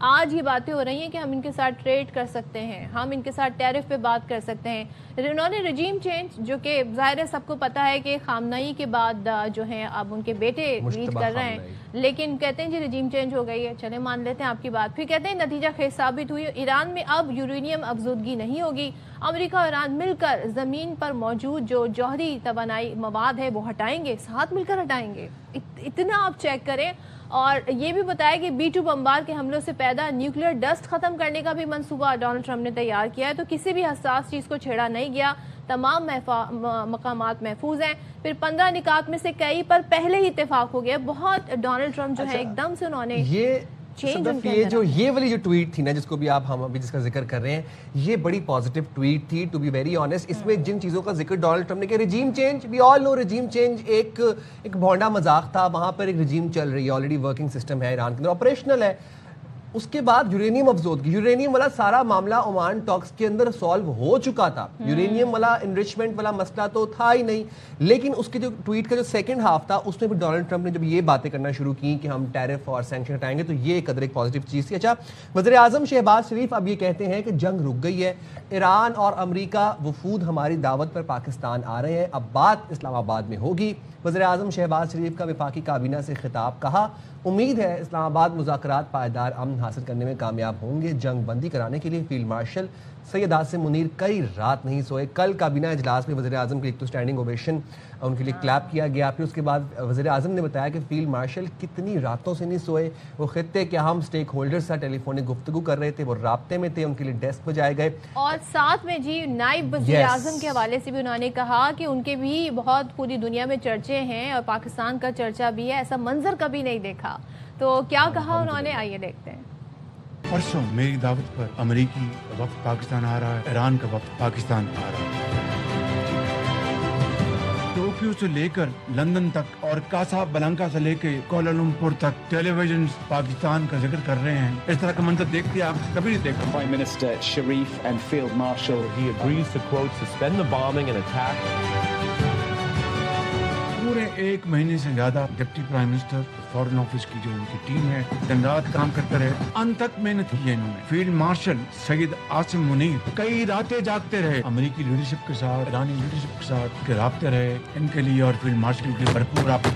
آج یہ باتیں ہو رہی ہیں کہ ہم ان کے ساتھ ٹریڈ کر سکتے ہیں, ہم ان کے ساتھ ٹیرف پہ بات کر سکتے ہیں. انہوں نے رجیم چینج, جو کہ ظاہر ہے سب کو پتا ہے کہ خامنئی کے بعد جو ہیں اب ان کے بیٹے لیڈ کر رہے ہیں, لیکن کہتے ہیں جی رجیم چینج ہو گئی ہے, چلے مان لیتے ہیں آپ کی بات. پھر کہتے ہیں نتیجہ خیز ثابت ہوئی, ایران میں اب یورینیم افزودگی نہیں ہوگی, امریکہ اور ایران مل کر زمین پر موجود جو جوہری توانائی مواد ہے وہ ہٹائیں گے, ساتھ مل کر ہٹائیں گے. اتنا آپ چیک کریں. اور یہ بھی بتایا کہ B-2 بمبار کے حملوں سے پیدا نیوکلیئر ڈسٹ ختم کرنے کا بھی منصوبہ ڈونلڈ ٹرمپ نے تیار کیا ہے, تو کسی بھی حساس چیز کو چھیڑا نہیں گیا, تمام مقامات محفوظ ہیں. پھر 15 نکات میں سے کئی پر پہلے ہی اتفاق ہو گیا. بہت ڈونلڈ ٹرمپ جو ہے ایک دم سے انہوں نے یہ والی جو ٹویٹ تھی نا, جس کو بھی ہم ابھی جس کا ذکر کر رہے ہیں, یہ بڑی پازیٹیو ٹویٹ تھی ٹو بی ویری آنیسٹ. اس میں جن چیزوں کا ذکر ڈونلڈ ٹرمپ نے کیا, رجیم چینج, وی آل نو رجیم چینج ایک بھونڈا مذاق تھا. وہاں پر ایک رجیم چل رہی ہے, آلریڈی ورکنگ سسٹم ہے ایران کے اندر, آپریشنل ہے. اس کے بعد یورینیم افزودگی, یورینیم والا سارا معاملہ عمان ٹاکس کے اندر سالو ہو چکا تھا. یورینیم والا انریچمنٹ والا مسئلہ تو تھا ہی نہیں. لیکن اس کے جو ٹویٹ کا جو سیکنڈ ہاف تھا, اس میں بھی ڈونلڈ ٹرمپ نے جب یہ باتیں کرنا شروع کی کہ ہم ٹیرف اور سینکشن ہٹائیں گے, تو یہ قدر ایک پازیٹیو چیز تھی. اچھا, وزیر اعظم شہباز شریف اب یہ کہتے ہیں کہ جنگ رک گئی ہے, ایران اور امریکہ وفود ہماری دعوت پر پاکستان آ رہے ہیں, اب بات اسلام آباد میں ہوگی. وزیر اعظم شہباز شریف کا وفاقی کابینہ سے خطاب, کہا امید ہے اسلام آباد مذاکرات پائیدار امن حاصل کرنے میں کامیاب ہوں گے. جنگ بندی کرانے کے لیے فیلڈ مارشل سید عاصم منیر کئی رات نہیں سوئے. کل کابینہ اجلاس میں وزیر اعظم کے ایک تو اسٹینڈنگ اوویشن ان کے لیے کلیپ کیا گیا. پھر اس کے بعد وزیر اعظم نے بتایا کہ فیلڈ مارشل کتنی راتوں سے نہیں سوئے, وہ خطے کہ ہم اسٹیک ہولڈر سے ٹیلی فونک گفتگو کر رہے تھے, وہ رابطے میں تھے, ان کے لیے ڈیسک بجائے گئے. اور ساتھ میں جی نائب وزیر اعظم کے حوالے سے بھی انہوں نے کہا کہ ان کے بھی بہت پوری دنیا میں چرچے ہیں اور پاکستان کا چرچا بھی ہے, ایسا منظر کبھی نہیں دیکھا. تو کیا کہا انہوں نے, آئیے دیکھتے ہیں. پرسوں میری دعوت پر امریکی وفد پاکستان آ رہا ہے, ایران کا وفد پاکستان آ رہا ہے. ٹوکیو سے لے کر لندن تک اور کاسا بلانکا سے لے کے کوالالمپور تک ٹیلی ویژن پاکستان کا ذکر کر رہے ہیں. اس طرح کا منظر دیکھتے آپ کبھی نہیں دیکھا. Prime Minister Sharif and Field Marshal, he agrees to quote suspend the bombing and attack. پورے ایک مہینے سے زیادہ deputy prime minister foreign office کی جو ان کی ٹیم ہے دن رات کام کرتے رہے, ان تک محنت کی ہے انہوں نے. فیلڈ مارشل سید عاصم منیر کئی راتیں جاگتے رہے, امریکی لیڈرشپ کے ساتھ, ایرانی لیڈرشپ کے ساتھ رابطے رہے ان کے لیے, اور فیلڈ مارشل کے لیے بھرپور آپ.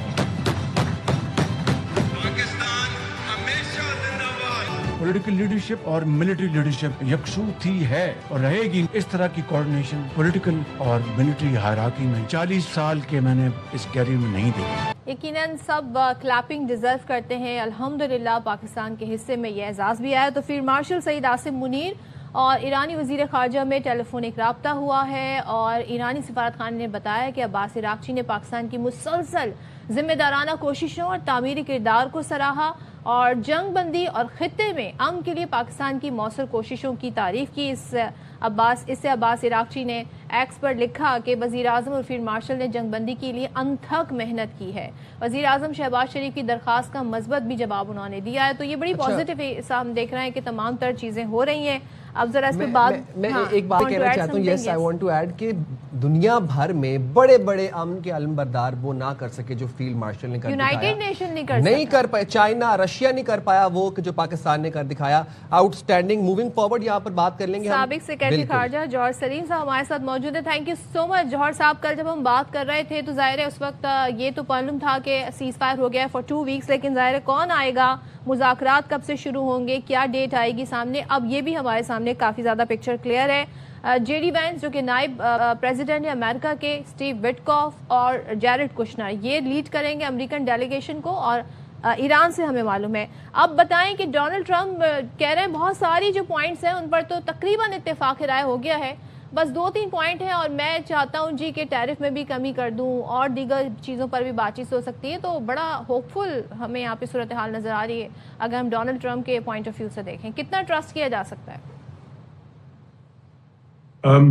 پولیٹیکل لیڈرشپ اور ملٹری لیڈرشپ یکسو تھی ہے اور رہے گی. اس طرح کی کوارڈینیشن پولیٹیکل اور ملٹری ہائرارکی میں 40 سال کے میں نے اس کیریئر میں نہیں دیکھی. یقیناً سب کلیپنگ ڈیزرو کرتے ہیں. الحمدللہ پاکستان کے حصے میں یہ اعزاز بھی آیا. تو فیلڈ مارشل سعید عاصم منیر اور ایرانی وزیر خارجہ میں ٹیلی فونک رابطہ ہوا ہے, اور ایرانی سفارت خانے نے بتایا کہ عباس عراقچی نے پاکستان کی مسلسل ذمہ دارانہ کوششوں اور تعمیری کردار کو سراہا, اور جنگ بندی اور خطے میں امن کے لیے پاکستان کی موثر کوششوں کی تعریف کی. اس سے عباس عراقچی نے ایکس پر لکھا کہ وزیر اعظم اور فیلڈ مارشل نے جنگ بندی کے لیے انتھک محنت کی ہے. وزیر اعظم شہباز شریف کی درخواست کا مثبت بھی جواب انہوں نے دیا ہے. تو یہ بڑی پازیٹیو ہم دیکھ رہے ہیں کہ تمام تر چیزیں ہو رہی ہیں. اب ذرا اس پہ میں ایک بات کہنا چاہتا ہوں, یس آئی وانٹ ٹو ایڈ کہ دنیا بھر میں بڑے بڑے امن کے علم بردار وہ نہ کر سکے جو فیلڈ مارشل نے کر دکھایا. یونائیٹڈ نیشن نہیں کر پایا, چائنا رشیا نہیں کر پایا وہ جو پاکستان نے کر دکھایا. Out standing. موونگ فارورڈ یہاں پر بات کر لیں گے. سابق سیکرٹری خارجہ جوہر سلیم صاحب ہمارے ساتھ موجود ہیں. تھینک یو سو مچ جوہر صاحب. کل جب ہم بات کر رہے تھے تو ظاہر ہے اس وقت یہ تو معلوم تھا کہ سیز فائر ہو گیا فار 2 ویکس, لیکن ظاہر ہے کون آئے گا, مذاکرات کب سے شروع ہوں گے, کیا ڈیٹ آئے گی سامنے, اب یہ بھی ہمارے سامنے کافی زیادہ پکچر کلیئر ہے. جے ڈی وینس جو کہ نائب پریزیڈنٹ ہے امریکہ کے, اسٹیو وٹکاف اور جیرڈ کشنر, یہ لیڈ کریں گے امریکن ڈیلیگیشن کو, اور ایران سے ہمیں معلوم ہے. اب بتائیں کہ ڈونلڈ ٹرمپ کہہ رہے ہیں بہت ساری جو پوائنٹس ہیں ان پر تو تقریباً اتفاق رائے ہو گیا ہے, بس 2-3 پوائنٹ ہیں, اور میں چاہتا ہوں جی کہ ٹیرف میں بھی کمی کر دوں اور دیگر چیزوں پر بھی بات چیت ہو سکتی ہے. تو بڑا ہوپ فل ہمیں یہاں پہ صورتحال نظر آ رہی ہے اگر ہم ڈونلڈ ٹرمپ کے پوائنٹ آف ویو سے دیکھیں. کتنا ٹرسٹ کیا جا سکتا ہے؟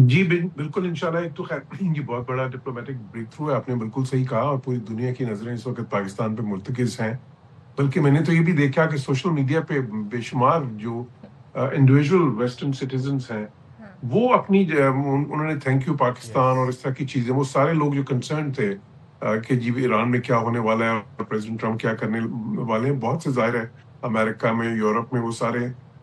جی بالکل انشاءاللہ. ایک تو خیر یہ بہت بڑا ڈپلومیٹک بریک تھرو ہے, آپ نے بالکل صحیح کہا, اور پوری دنیا کی نظریں اس وقت پاکستان پہ مرتکز ہیں. بلکہ میں نے تو یہ بھی دیکھا کہ سوشل میڈیا پہ بے شمار جو انڈیویجول ویسٹرن سٹیزنز ہیں وہ اپنی انہوں نے تھینک یو پاکستان اور اس طرح کی چیزیں, وہ سارے لوگ جو کنسرن تھے کہ جی ایران میں کیا ہونے والا ہے اور پریزیڈنٹ ٹرمپ کیا کرنے والے ہیں, بہت سے ظاہر ہے امریکہ میں, یورپ میں وہ سارے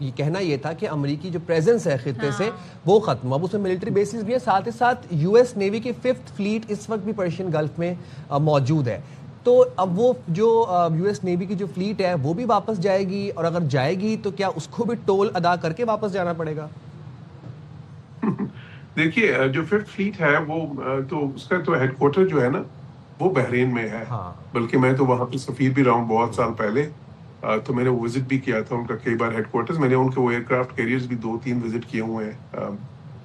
یہ کہنا یہ تھا کہ امریکی جو پریزنس ہے خطے سے وہ ختم. اب اس میں ملٹری بیسز بھی ہیں, ساتھ ہی ساتھ یو ایس نیوی کی 5th فلیٹ اس وقت بھی پرشین گلف میں موجود ہے. تو اب وہ جو یو ایس نیوی کی جو فلیٹ ہے وہ بھی واپس جائے گی, اور اگر جائے گی تو کیا اس کو بھی ٹول ادا کر کے واپس جانا پڑے گا؟ دیکھیے جو 5th فلیٹ ہے وہ تو اس کا تو ہیڈ کوارٹر جو ہے نا وہ بحرین میں ہے. بلکہ میں تو وہاں پہ سفیر بھی رہا ہوں بہت سال پہلے, تو میں نے وہ وزٹ بھی کیا تھا ان کا کئی بار ہیڈ کوارٹرز. میں نے ان کے وہ ایئر کرافٹ کیریئرز بھی 2-3 وزٹ کیے ہوئے ہیں.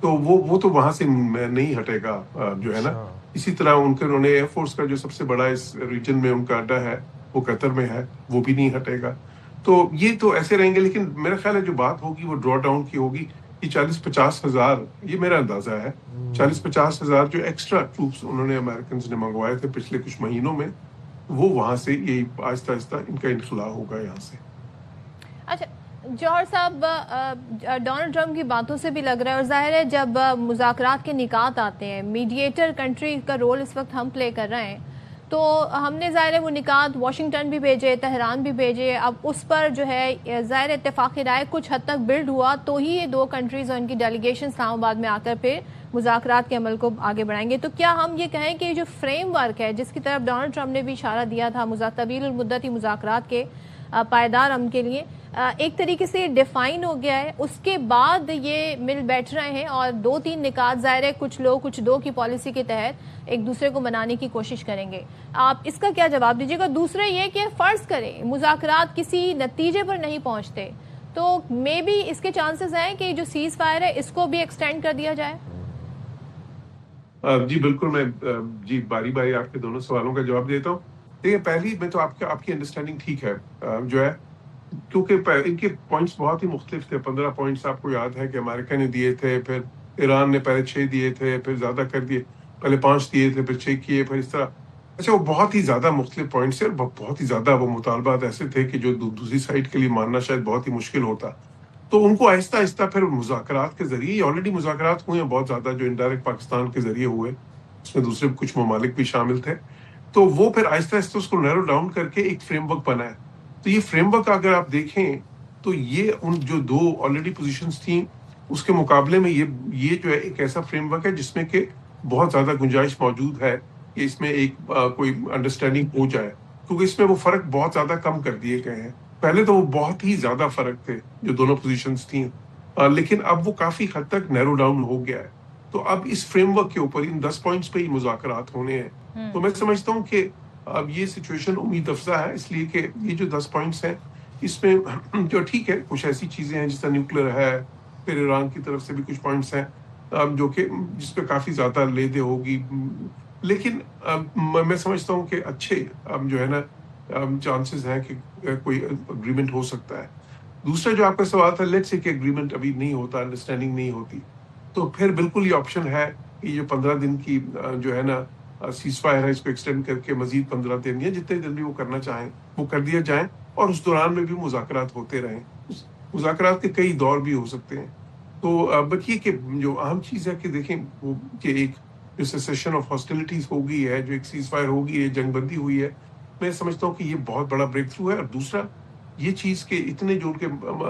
تو وہ تو وہاں سے نہیں ہٹے گا جو ہے نا. اسی طرح انہوں نے ایئر فورس کا جو سب سے بڑا اس ریجن میں ان کا اڈا ہے وہ قطر میں ہے, وہ بھی نہیں ہٹے گا. تو یہ تو ایسے رہیں گے. لیکن میرا خیال ہے جو بات ہوگی وہ ڈرا ڈاؤن کی ہوگی. یہ 40-50 ہزار, یہ میرا اندازہ ہے, 40-50 ہزار جو ایکسٹرا ٹروپس انہوں نے امریکنز نے منگوائے تھے پچھلے کچھ مہینوں میں, وہ وہاں سے یہ آہستہ آہستہ ان کا انخلا ہوگا یہاں سے. اچھا جوہر صاحب, ڈونلڈ ٹرمپ کی باتوں سے بھی لگ رہا ہے, اور ظاہر ہے جب مذاکرات کے نکات آتے ہیں, میڈیٹر کنٹری کا رول اس وقت ہم پلے کر رہے ہیں, تو ہم نے ظاہر ہے وہ نکات واشنگٹن بھی بھیجے, تہران بھی بھیجے. اب اس پر جو ہے ظاہر اتفاق رائے کچھ حد تک بلڈ ہوا تو ہی یہ 2 کنٹریز اور ان کی ڈیلیگیشن اسلام آباد میں آ کر پھر مذاکرات کے عمل کو آگے بڑھائیں گے. تو کیا ہم یہ کہیں کہ جو فریم ورک ہے جس کی طرف ڈونلڈ ٹرمپ نے بھی اشارہ دیا تھا طویل المدتی مذاکرات کے پائیدار امن کے لیے, ایک طریقے سے ڈیفائن ہو گیا ہے, اس کے بعد یہ مل بیٹھ رہے ہیں اور 2-3 نکات ظاہر ہے کچھ لوگ کچھ 2 کی پالیسی کے تحت ایک دوسرے کو منانے کی کوشش کریں گے. آپ اس کا کیا جواب دیجیے گا؟ دوسرا یہ کہ فرض کریں مذاکرات کسی نتیجے پر نہیں پہنچتے تو مے بی اس کے چانسز ہیں کہ جو سیز فائر ہے اس کو بھی ایکسٹینڈ کر دیا جائے. جی بالکل, میں جی باری باری آپ کے دونوں سوالوں کا جواب دیتا ہوں. دیکھیے پہلی میں تو آپ کی انڈرسٹینڈنگ ٹھیک ہے جو ہے, کیونکہ ان کے پوائنٹس بہت ہی مختلف تھے. 15 پوائنٹس آپ کو یاد ہے کہ امریکہ نے دیے تھے, پھر ایران نے پہلے 6 دیے تھے, پھر زیادہ کر دیے, پہلے 5 دیے تھے, پھر 6 کیے, پھر اس طرح. اچھا وہ بہت ہی زیادہ مختلف پوائنٹس ہیں, بہت ہی زیادہ وہ مطالبات ایسے تھے کہ جو دوسری سائڈ کے لیے ماننا شاید بہت ہی مشکل ہوتا. تو ان کو آہستہ آہستہ پھر مذاکرات کے ذریعے, آلریڈی مذاکرات ہوئے ہیں بہت زیادہ جو انڈائریکٹ پاکستان کے ذریعے ہوئے, اس میں دوسرے کچھ ممالک بھی شامل تھے, تو وہ پھر آہستہ آہستہ اس کو نیرو ڈاؤن کر کے ایک فریم ورک بنا ہے. تو یہ فریم ورک اگر آپ دیکھیں تو یہ ان جو 2 آلریڈی پوزیشنز تھیں اس کے مقابلے میں یہ جو ہے ایک ایسا فریم ورک ہے جس میں کہ بہت زیادہ گنجائش موجود ہے کہ اس میں ایک کوئی انڈرسٹینڈنگ ہو جائے, کیونکہ اس میں وہ فرق بہت زیادہ کم کر دیے گئے ہیں. پہلے تو وہ بہت ہی زیادہ فرق تھے جو دونوں پوزیشنز تھیں, لیکن اب وہ کافی حد تک نیرو ڈاؤن ہو گیا ہے. تو اب اس فریم ورک کے اوپر ان 10 پوائنٹس پہ ہی مذاکرات ہونے ہیں. تو میں سمجھتا ہوں کہ اب یہ سچویشن امید افزا ہے, اس لیے کہ یہ جو 10 پوائنٹس ہیں اس میں جو ٹھیک ہے کچھ ایسی چیزیں ہیں جس طرح نیوکلیر ہے, پھر ایران کی طرف سے بھی کچھ پوائنٹس ہیں جو کہ جس پہ کافی زیادہ لے دے ہوگی, لیکن میں سمجھتا ہوں کہ اچھے جو ہے نا چانسز ہیں کہ کوئی اگریمنٹ ہو سکتا ہے. دوسرا جو آپ کا سوال تھا, لیٹس سے کہ اگریمنٹ ابھی نہیں ہوتا, انڈرسٹینڈنگ نہیں ہوتی, تو پھر بالکل یہ آپشن ہے کہ یہ 15 دن کی جو ہے نا سیز فائر ہے اس کو ایکسٹینڈ کر کے مزید 15 دن یا جتنے دن بھی وہ کرنا چاہیں وہ کر دیا جائیں, اور اس دوران میں بھی مذاکرات ہوتے رہیں. مذاکرات کے کئی دور بھی ہو سکتے ہیں. تو بٹ یہ کہ جو اہم چیز ہے کہ دیکھیں وہ کہ ایک جو سیسیشن آف ہاسٹیلٹیز ہو گئی ہے, جو ایک سیز فائر ہو گئی ہے, جنگ بندی ہوئی ہے, میں سمجھتا ہوں کہ یہ بہت بڑا بریک تھرو ہے. اور دوسرا یہ چیز کہ اتنے جو ان کے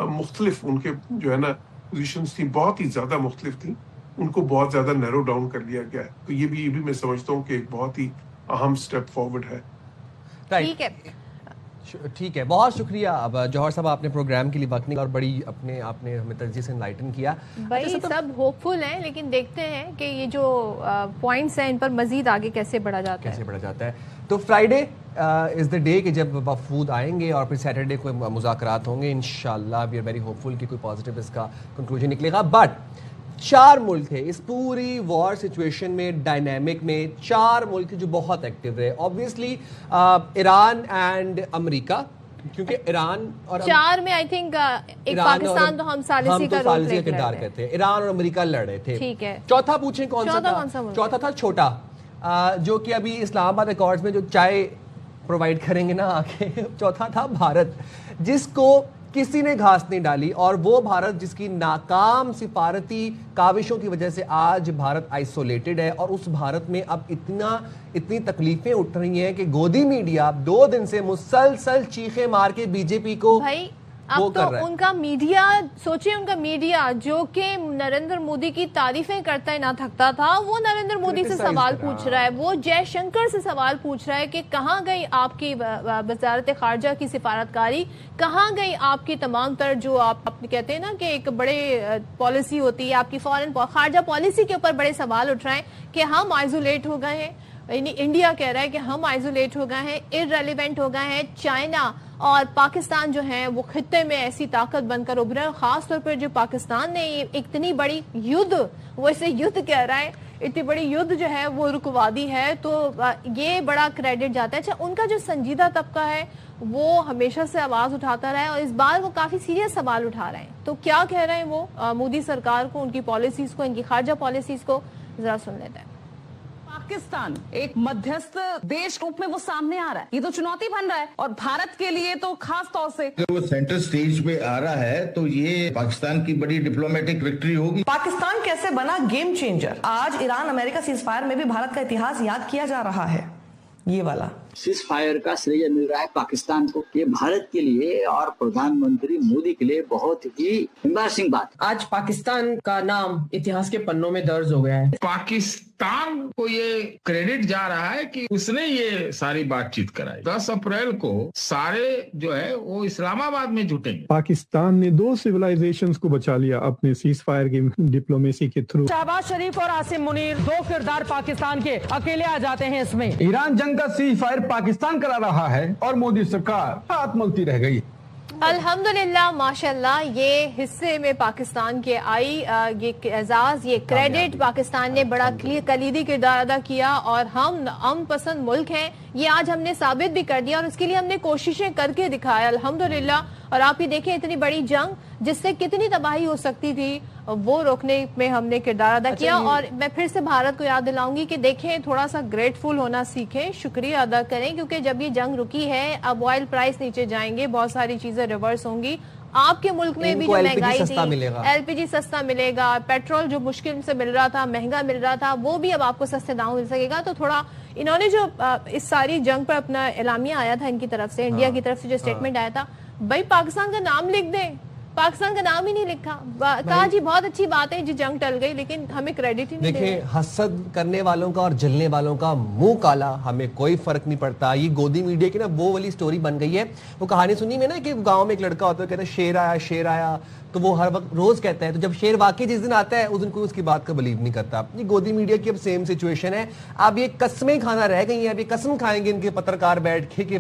مختلف ان کے جو ہے نا پوزیشنز تھیں بہت ہی زیادہ مختلف تھیں, ان کو بہت زیادہ نیرو ڈاؤن کر لیا گیا ہے. تو یہ بھی میں سمجھتا ہوں کہ ایک بہت ہی اہم سٹیپ فارورڈ ہے. ٹھیک ہے, ٹھیک ہے, بہت شکریہ. اب جوہر صاحب آپ نے پروگرام کے لیے وقت نکالا اور بڑی آپ نے ہمیں تجزیے سے انلائٹن کیا. بھائی سب ہوپ فل ہیں, لیکن دیکھتے ہیں کہ یہ جو پوائنٹس ہیں ان پر مزید آگے کیسے بڑھا جاتا ہے. تو فرائیڈے از دا ڈے کہ جب وفود آئیں گے اور پھر سیٹرڈے کو مذاکرات ہوں گے. انشاءاللہ وی آر ویری ہوپ فل کہ کوئی پازیٹیو اس کا کنکلوژن نکلے گا. بٹ 4 ملک تھے اس پوری وار سچویشن میں, ڈائنامک میں 4 ملک جو بہت ایکٹیو رہے. آبویسلی ایران اینڈ امریکہ, کیونکہ ایران اور 4 میں آئی تھنک ایک پاکستان تو ہم ثالثی کا رول پلے کردار کرتے ہیں. ایران اور امریکہ لڑ رہے تھے. ٹھیک ہے, چوتھا پوچھیں کون سا تھا؟ چوتھا تھا چھوٹا, جو کہ ابھی اسلام آباد ایکارڈز میں جو چائے پرووائڈ کریں گے نا آ کے. چوتھا تھا بھارت, جس کو کسی نے گھاس نہیں ڈالی، اور وہ بھارت جس کی ناکام سفارتی کاوشوں کی وجہ سے آج بھارت آئسولیٹڈ ہے، اور اس بھارت میں اب اتنی تکلیفیں اٹھ رہی ہیں کہ گودی میڈیا 2 دن سے مسلسل چیخیں مار کے بی جے پی کو بھائی اب تو ان کا میڈیا، سوچیں ان کا میڈیا جو کہ نریندر مودی کی تعریفیں کرتا ہے نہ تھکتا تھا، وہ نریندر مودی سے سوال پوچھ رہا ہے، وہ جے شنکر سے سوال پوچھ رہا ہے کہ کہاں گئی آپ کی وزارت خارجہ کی سفارتکاری، کہاں گئی آپ کی تمام تر جو آپ کہتے ہیں نا کہ ایک بڑے پالیسی ہوتی ہے آپ کی فورن خارجہ پالیسی کے اوپر بڑے سوال اٹھ رہے ہیں کہ ہم آئزولیٹ ہو گئے ہیں، یعنی انڈیا کہہ رہا ہے کہ ہم آئزولیٹ ہو گئے ہیں، ارریلیونٹ ہو گئے ہیں، چائنا اور پاکستان جو ہیں وہ خطے میں ایسی طاقت بن کر ابھرے، خاص طور پر جو پاکستان نے اتنی بڑی یدھ، وہ اسے یدھ کہہ رہا ہے، اتنی بڑی یدھ جو ہے وہ رکوا دی ہے، تو یہ بڑا کریڈٹ جاتا ہے۔ اچھا، ان کا جو سنجیدہ طبقہ ہے وہ ہمیشہ سے آواز اٹھاتا رہا ہے، اور اس بار وہ کافی سیریس سوال اٹھا رہے ہیں، تو کیا کہہ رہے ہیں وہ مودی سرکار کو، ان کی پالیسیز کو، ان کی خارجہ پالیسیز کو، ذرا سن لیتے ہیں۔ پاکستان ایک مدھیست دیش روپ میں وہ سامنے آ رہا ہے، یہ تو چنوتی بن رہا ہے، اور بھارت کے لیے تو خاص طور سے اگر وہ سینٹر سٹیج پہ آ رہا ہے تو یہ پاکستان کی بڑی ڈپلومیٹک وکٹری ہوگی۔ پاکستان کیسے بنا گیم چینجر؟ آج ایران امریکہ سیز فائر میں بھی بھارت کا اتہاس یاد کیا جا رہا ہے، یہ والا سیز فائر کا شریعہ مل رہا ہے پاکستان کو، یہ بھارت کے لیے اور پردھان منتری مودی کے لیے بہت ہی امبارسنگ بات۔ آج پاکستان کا نام اتہاس کے پنوں میں درج ہو گیا ہے۔ پاکستان کو یہ کریڈٹ جا رہا ہے کہ اس نے یہ ساری بات چیت کرائی۔ 10 اپریل کو سارے جو ہے وہ اسلام آباد میں جھوٹیں گے۔ پاکستان نے 2 سیولائزیشنز کو بچا لیا اپنے سیز فائر کی ڈپلومیسی کے تھرو۔ شہباز شریف اور عاصم منیر 2 کردار پاکستان کے اکیلے آ جاتے ہیں اس میں۔ ایران جنگ کا سیز فائر پاکستان کرا رہا ہے اور مودی سرکار ہاتھ ملتی رہ گئی۔ الحمدللہ، ماشاءاللہ، یہ حصے میں پاکستان کے آئی، یہ اعزاز، یہ کریڈٹ پاکستان نے بڑا کلیدی کردار ادا کیا، اور ہم امن پسند ملک ہیں، یہ آج ہم نے ثابت بھی کر دیا، اور اس کے لیے ہم نے کوششیں کر کے دکھایا الحمدللہ۔ اور آپ ہی دیکھیں اتنی بڑی جنگ جس سے کتنی تباہی ہو سکتی تھی، وہ روکنے میں ہم نے کردار ادا کیا۔ اور میں پھر سے بھارت کو یاد دلاؤں گی کہ دیکھیں، تھوڑا سا گریٹفل ہونا سیکھیں، شکریہ ادا کریں، کیونکہ جب یہ جنگ رکی ہے اب آئل پرائس نیچے جائیں گے، بہت ساری چیزیں ریورس ہوں گی، آپ کے ملک میں بھی جو مہنگائی تھی، ایل پی جی سستا ملے گا، پیٹرول جو مشکل سے مل رہا تھا، مہنگا مل رہا تھا، وہ بھی اب آپ کو سستے داموں مل سکے گا۔ تو تھوڑا انہوں نے جو اس ساری جنگ پر اپنا اعلامیہ آیا تھا ان کی طرف سے، انڈیا کی طرف سے جو اسٹیٹمنٹ آیا تھا، بھائی پاکستان کا نام لکھ دیں، پاکستان کا نام ہی نہیں لکھا، کہا جی بہت اچھی بات ہے جی جنگ ٹل گئی، لیکن ہمیں کریڈٹ ہی نہیں دے۔ دیکھیں، حسد کرنے والوں کا اور جلنے والوں کا منہ کالا، ہمیں کوئی فرق نہیں پڑتا۔ یہ گودی میڈیا کی نا وہ والی سٹوری بن گئی ہے، وہ کہانی سنی میں نا کہ گاؤں میں ایک لڑکا ہوتا ہے، کہتا ہے شیر آیا، تو وہ ہر وقت روز کہتا ہے، تو جب شیر واقعی جس دن آتا ہے اس دن کوئی اس کی بات کا بلیو نہیں کرتا۔ یہ گودی میڈیا کی اب سیم سچویشن ہے، اب یہ قسمیں کھانا رہ گئی ہیں، اب یہ قسم کھائیں گے ان کے پترکار بیٹھ کے کہ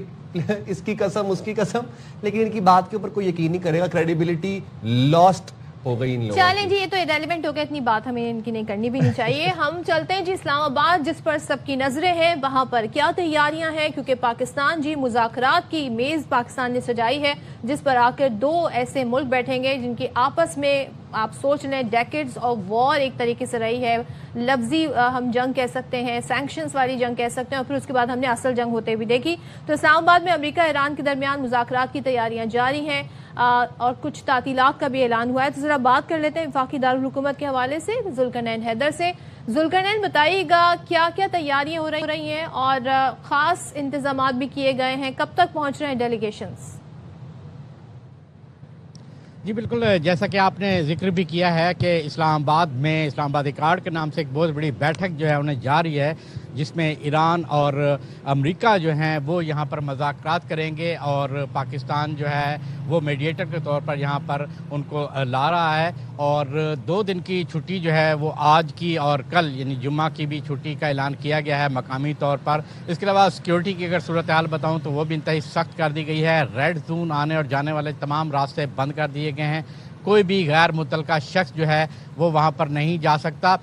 اس کی قسم اس کی قسم، لیکن ان کی بات کے اوپر کوئی یقین نہیں کرے گا، کریڈیبلٹی لاسٹ ہو گئی ان لوگوں۔ چلیں جی، یہ تو ریلیونٹ ہو گیا، اتنی بات ہمیں ان کی نہیں کرنی بھی نہیں چاہیے۔ ہم چلتے ہیں جی اسلام آباد، جس پر سب کی نظریں ہیں، وہاں پر کیا تیاریاں ہیں، کیونکہ پاکستان جی مذاکرات کی میز پاکستان نے سجائی ہے، جس پر آ کر 2 ایسے ملک بیٹھیں گے جن کی آپس میں آپ سوچ لیں ڈیکیڈز آف وار ایک طریقے سے رہی ہے، لفظی ہم جنگ کہہ سکتے ہیں، سینکشنز والی جنگ کہہ سکتے ہیں، اور پھر اس کے بعد ہم نے اصل جنگ ہوتے بھی دیکھی۔ تو اسلام آباد میں امریکہ ایران کے درمیان مذاکرات کی تیاریاں جاری ہیں، اور کچھ تعطیلات کا بھی اعلان ہوا ہے۔ تو ذرا بات کر لیتے ہیں وفاقی دارالحکومت کے حوالے سے ذوالقرنین حیدر سے۔ ذوالقرنین، بتائیے گا کیا کیا تیاریاں ہو رہی ہیں، اور خاص انتظامات بھی کیے گئے ہیں، کب تک پہنچ رہے ہیں ڈیلیگیشنز؟ جی بالکل، جیسا کہ آپ نے ذکر بھی کیا ہے کہ اسلام آباد میں اسلام آباد ایکارڈ کے نام سے ایک بہت بڑی بیٹھک جو ہے انہیں جاری ہے، جس میں ایران اور امریکہ جو ہیں وہ یہاں پر مذاکرات کریں گے، اور پاکستان جو ہے وہ میڈیٹر کے طور پر یہاں پر ان کو لا رہا ہے، اور 2 دن کی چھٹی جو ہے وہ آج کی اور کل یعنی جمعہ کی بھی چھٹی کا اعلان کیا گیا ہے مقامی طور پر۔ اس کے علاوہ سیکیورٹی کی اگر صورتحال بتاؤں تو وہ بھی انتہائی سخت کر دی گئی ہے، ریڈ زون آنے اور جانے والے تمام راستے بند کر دیے گئے ہیں، کوئی بھی غیر متعلقہ شخص جو ہے وہ وہاں پر نہیں جا سکتا.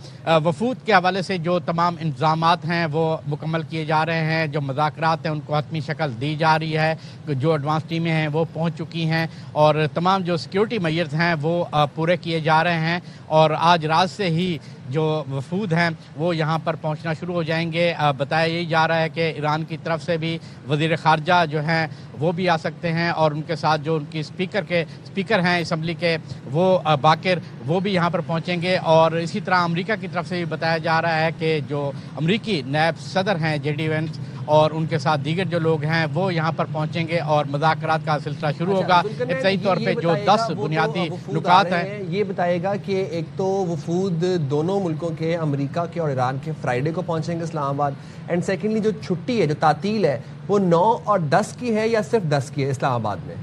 وفود کے حوالے سے جو تمام انتظامات ہیں وہ مکمل کیے جا رہے ہیں, جو مذاکرات ہیں ان کو حتمی شکل دی جا رہی ہے, جو ایڈوانس ٹیمیں ہیں وہ پہنچ چکی ہیں اور تمام جو سیکیورٹی میئرز ہیں وہ پورے کیے جا رہے ہیں, اور آج رات سے ہی جو وفود ہیں وہ یہاں پر پہنچنا شروع ہو جائیں گے. بتایا یہی جا رہا ہے کہ ایران کی طرف سے بھی وزیر خارجہ جو ہیں وہ بھی آ سکتے ہیں, اور ان کے ساتھ جو ان کی اسپیکر ہیں اسمبلی کے وہ باقر, وہ بھی یہاں پر پہنچیں گے. اور اسی طرح امریکہ کی طرف سے بھی بتایا جا رہا ہے کہ جو امریکی نائب صدر ہیں جے ڈی وینس اور ان کے ساتھ دیگر جو لوگ ہیں وہ یہاں پر پہنچیں گے اور مذاکرات کا سلسلہ شروع ہوگا. ابتدائی طور پہ جو 10 بنیادی نکات ہیں یہ بتائے گا کہ ایک تو وفود دونوں ملکوں کے, امریکہ کے اور ایران کے, فرائیڈے کو پہنچیں گے اسلام آباد, اینڈ سیکنڈلی جو چھٹی ہے, جو تعطیل ہے, وہ 9 اور 10 کی ہے یا صرف 10 کی ہے اسلام آباد میں؟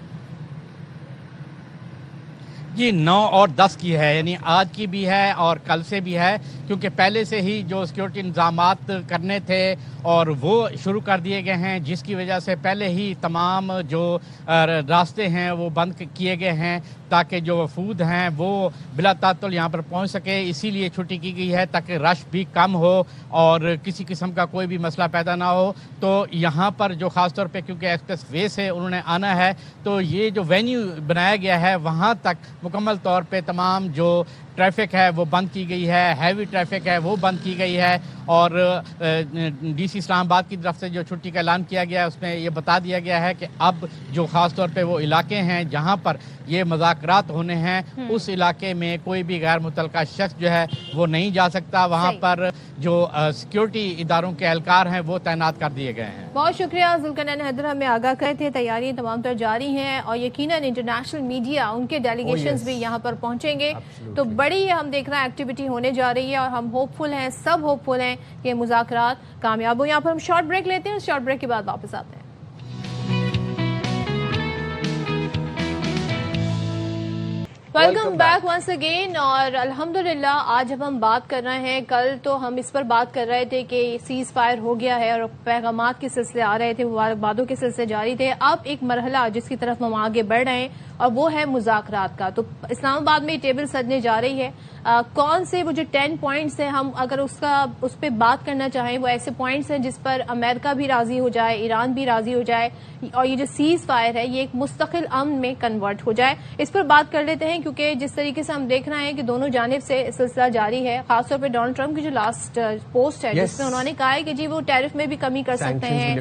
جی 9 اور 10 کی ہے, یعنی آج کی بھی ہے اور کل سے بھی ہے, کیونکہ پہلے سے ہی جو سیکیورٹی انتظامات کرنے تھے اور وہ شروع کر دیے گئے ہیں, جس کی وجہ سے پہلے ہی تمام جو راستے ہیں وہ بند کیے گئے ہیں تاکہ جو وفود ہیں وہ بلا تعطل یہاں پر پہنچ سکے. اسی لیے چھٹی کی گئی ہے تاکہ رش بھی کم ہو اور کسی قسم کا کوئی بھی مسئلہ پیدا نہ ہو. تو یہاں پر جو خاص طور پہ کیونکہ ایکسپریس وے سے انہوں نے آنا ہے, تو یہ جو وینیو بنایا گیا ہے وہاں تک مکمل طور پہ تمام جو ٹریفک ہے وہ بند کی گئی ہے, ہیوی ٹریفک ہے وہ بند کی گئی ہے. اور ڈی سی اسلام آباد کی طرف سے جو چھٹی کا اعلان کیا گیا ہے اس میں یہ بتا دیا گیا ہے کہ اب جو خاص طور پہ وہ علاقے ہیں جہاں پر یہ مذاکرات ہونے ہیں اس علاقے میں کوئی بھی غیر متعلقہ شخص جو ہے وہ نہیں جا سکتا. وہاں پر جو سیکیورٹی اداروں کے اہلکار ہیں وہ تعینات کر دیے گئے ہیں. بہت شکریہ ذوالقرنین حیدر, ہمیں آگاہ کرے تھے. تیاریاں تمام تر جاری ہیں اور یقیناً انٹرنیشنل میڈیا ان کے ڈیلیگیشنز بھی یہاں پر پہنچیں گے. تو بڑی ہم دیکھ رہے ہیں ایکٹیویٹی ہونے جا رہی ہے اور ہم ہوپ فل ہیں, سب ہوپ فل ہیں کہ مذاکرات کامیاب ہو. یہاں پر ہم شارٹ بریک لیتے ہیں, اس شارٹ بریک کے بعد واپس آتے ہیں. Welcome back once again. اور الحمدللہ آج اب ہم بات کر رہے ہیں, کل تو ہم اس پر بات کر رہے تھے کہ سیز فائر ہو گیا ہے اور پیغامات کے سلسلے آ رہے تھے, مبارکبادوں کے سلسلے جاری تھے. اب ایک مرحلہ جس کی طرف ہم آگے بڑھ رہے ہیں اور وہ ہے مذاکرات کا. تو اسلام آباد میں ٹیبل سجنے جا رہی ہے. کون سے وہ جو 10 پوائنٹس ہیں, ہم اگر اس پہ بات کرنا چاہیں, وہ ایسے پوائنٹس ہیں جس پر امریکہ بھی راضی ہو جائے, ایران بھی راضی ہو جائے اور یہ جو سیز فائر ہے یہ ایک مستقل امن میں کنورٹ ہو جائے. اس پر بات کر لیتے ہیں کیونکہ جس طریقے سے ہم دیکھ رہے ہیں کہ دونوں جانب سے سلسلہ جاری ہے. خاص طور پہ ڈونلڈ ٹرمپ کی جو لاسٹ پوسٹ ہے جس میں انہوں نے کہا ہے کہ جی وہ ٹیرف میں بھی کمی کر سکتے ہیں,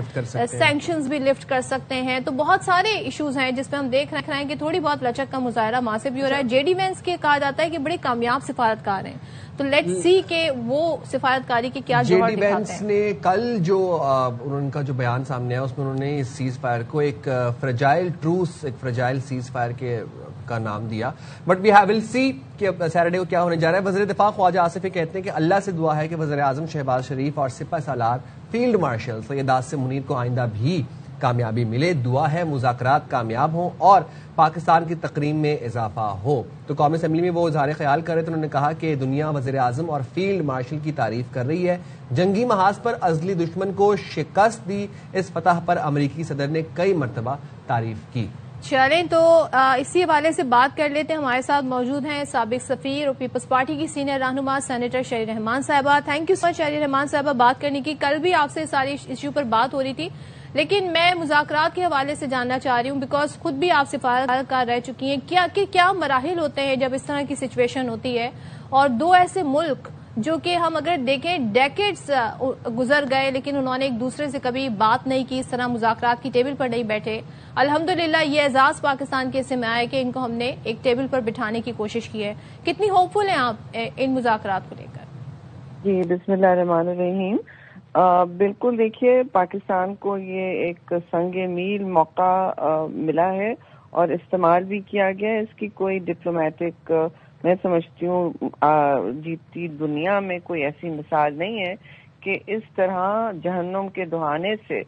سینکشنز بھی لفٹ کر سکتے ہیں. تو بہت سارے ایشوز ہیں جس پہ ہم دیکھ رہے ہیں کہ تھوڑی بہت لچک کا مظاہرہ وہاں سے بھی ہو رہا ہے. جے ڈی وینس کے کہا جاتا ہے کہ بڑے کامیاب سفارتکار ہیں, تو لیٹس سی کہ وہ سفارتکاری کی کیا جوہر دکھاتے ہیں. جے ڈی وینس نے کل جو ان کا جو بیان سامنے آیا اس میں انہوں نے اس سیز فائر کو ایک فریجائل ٹروس, ایک فریجائل سیز فائر کا نام دیا. بٹ وی ول سی کہ سیٹرڈے کو کیا ہونے جا رہا ہے. وزیر دفاع خواجہ آصف یہ کہتے ہیں کہ اللہ سے دعا ہے کہ وزیر اعظم شہباز شریف اور سپہ سالار فیلڈ مارشل سید عاصم منیر کو آئندہ بھی کامیابی ملے. دعا ہے مذاکرات کامیاب ہوں اور پاکستان کی تقریم میں اضافہ ہو. تو قومی اسمبلی میں وہ اظہار خیال کر رہے تھے, انہوں نے کہا کہ دنیا وزیر اعظم اور فیلڈ مارشل کی تعریف کر رہی ہے. جنگی محاذ پر ازلی دشمن کو شکست دی, اس فتح پر امریکی صدر نے کئی مرتبہ تعریف کی. چلیں تو اسی حوالے سے بات کر لیتے ہیں. ہمارے ساتھ موجود ہیں سابق سفیر اور پیپلز پارٹی کی سینئر رہنما سینیٹر شہری رحمان صاحبہ. تھینک یو سو مچ شہری رحمان صاحبہ بات کرنے کی. کل بھی آپ سے ساری ایشو پر بات ہو رہی تھی, لیکن میں مذاکرات کے حوالے سے جاننا چاہ رہی ہوں بیکاز خود بھی آپ سفارتکار رہ چکی ہیں. کیا مراحل ہوتے ہیں جب اس طرح کی سچویشن ہوتی ہے, اور دو ایسے ملک جو کہ ہم اگر دیکھیں ڈیکیڈز گزر گئے لیکن انہوں نے ایک دوسرے سے کبھی بات نہیں کی, اس طرح مذاکرات کی ٹیبل پر نہیں بیٹھے. الحمدللہ یہ اعزاز پاکستان کے حصے میں آئے کہ ان کو ہم نے ایک ٹیبل پر بٹھانے کی کوشش کی ہے. کتنی ہوپ فل ہیں آپ ان مذاکرات کو لے کر؟ جی بسم اللہ الرحمن الرحیم. بالکل دیکھیے, پاکستان کو یہ ایک سنگ میل موقع ملا ہے اور استعمال بھی کیا گیا ہے. اس کی کوئی ڈپلومیٹک میں سمجھتی ہوں جیتی دنیا میں کوئی ایسی مثال نہیں ہے کہ اس طرح جہنم کے دہانے سے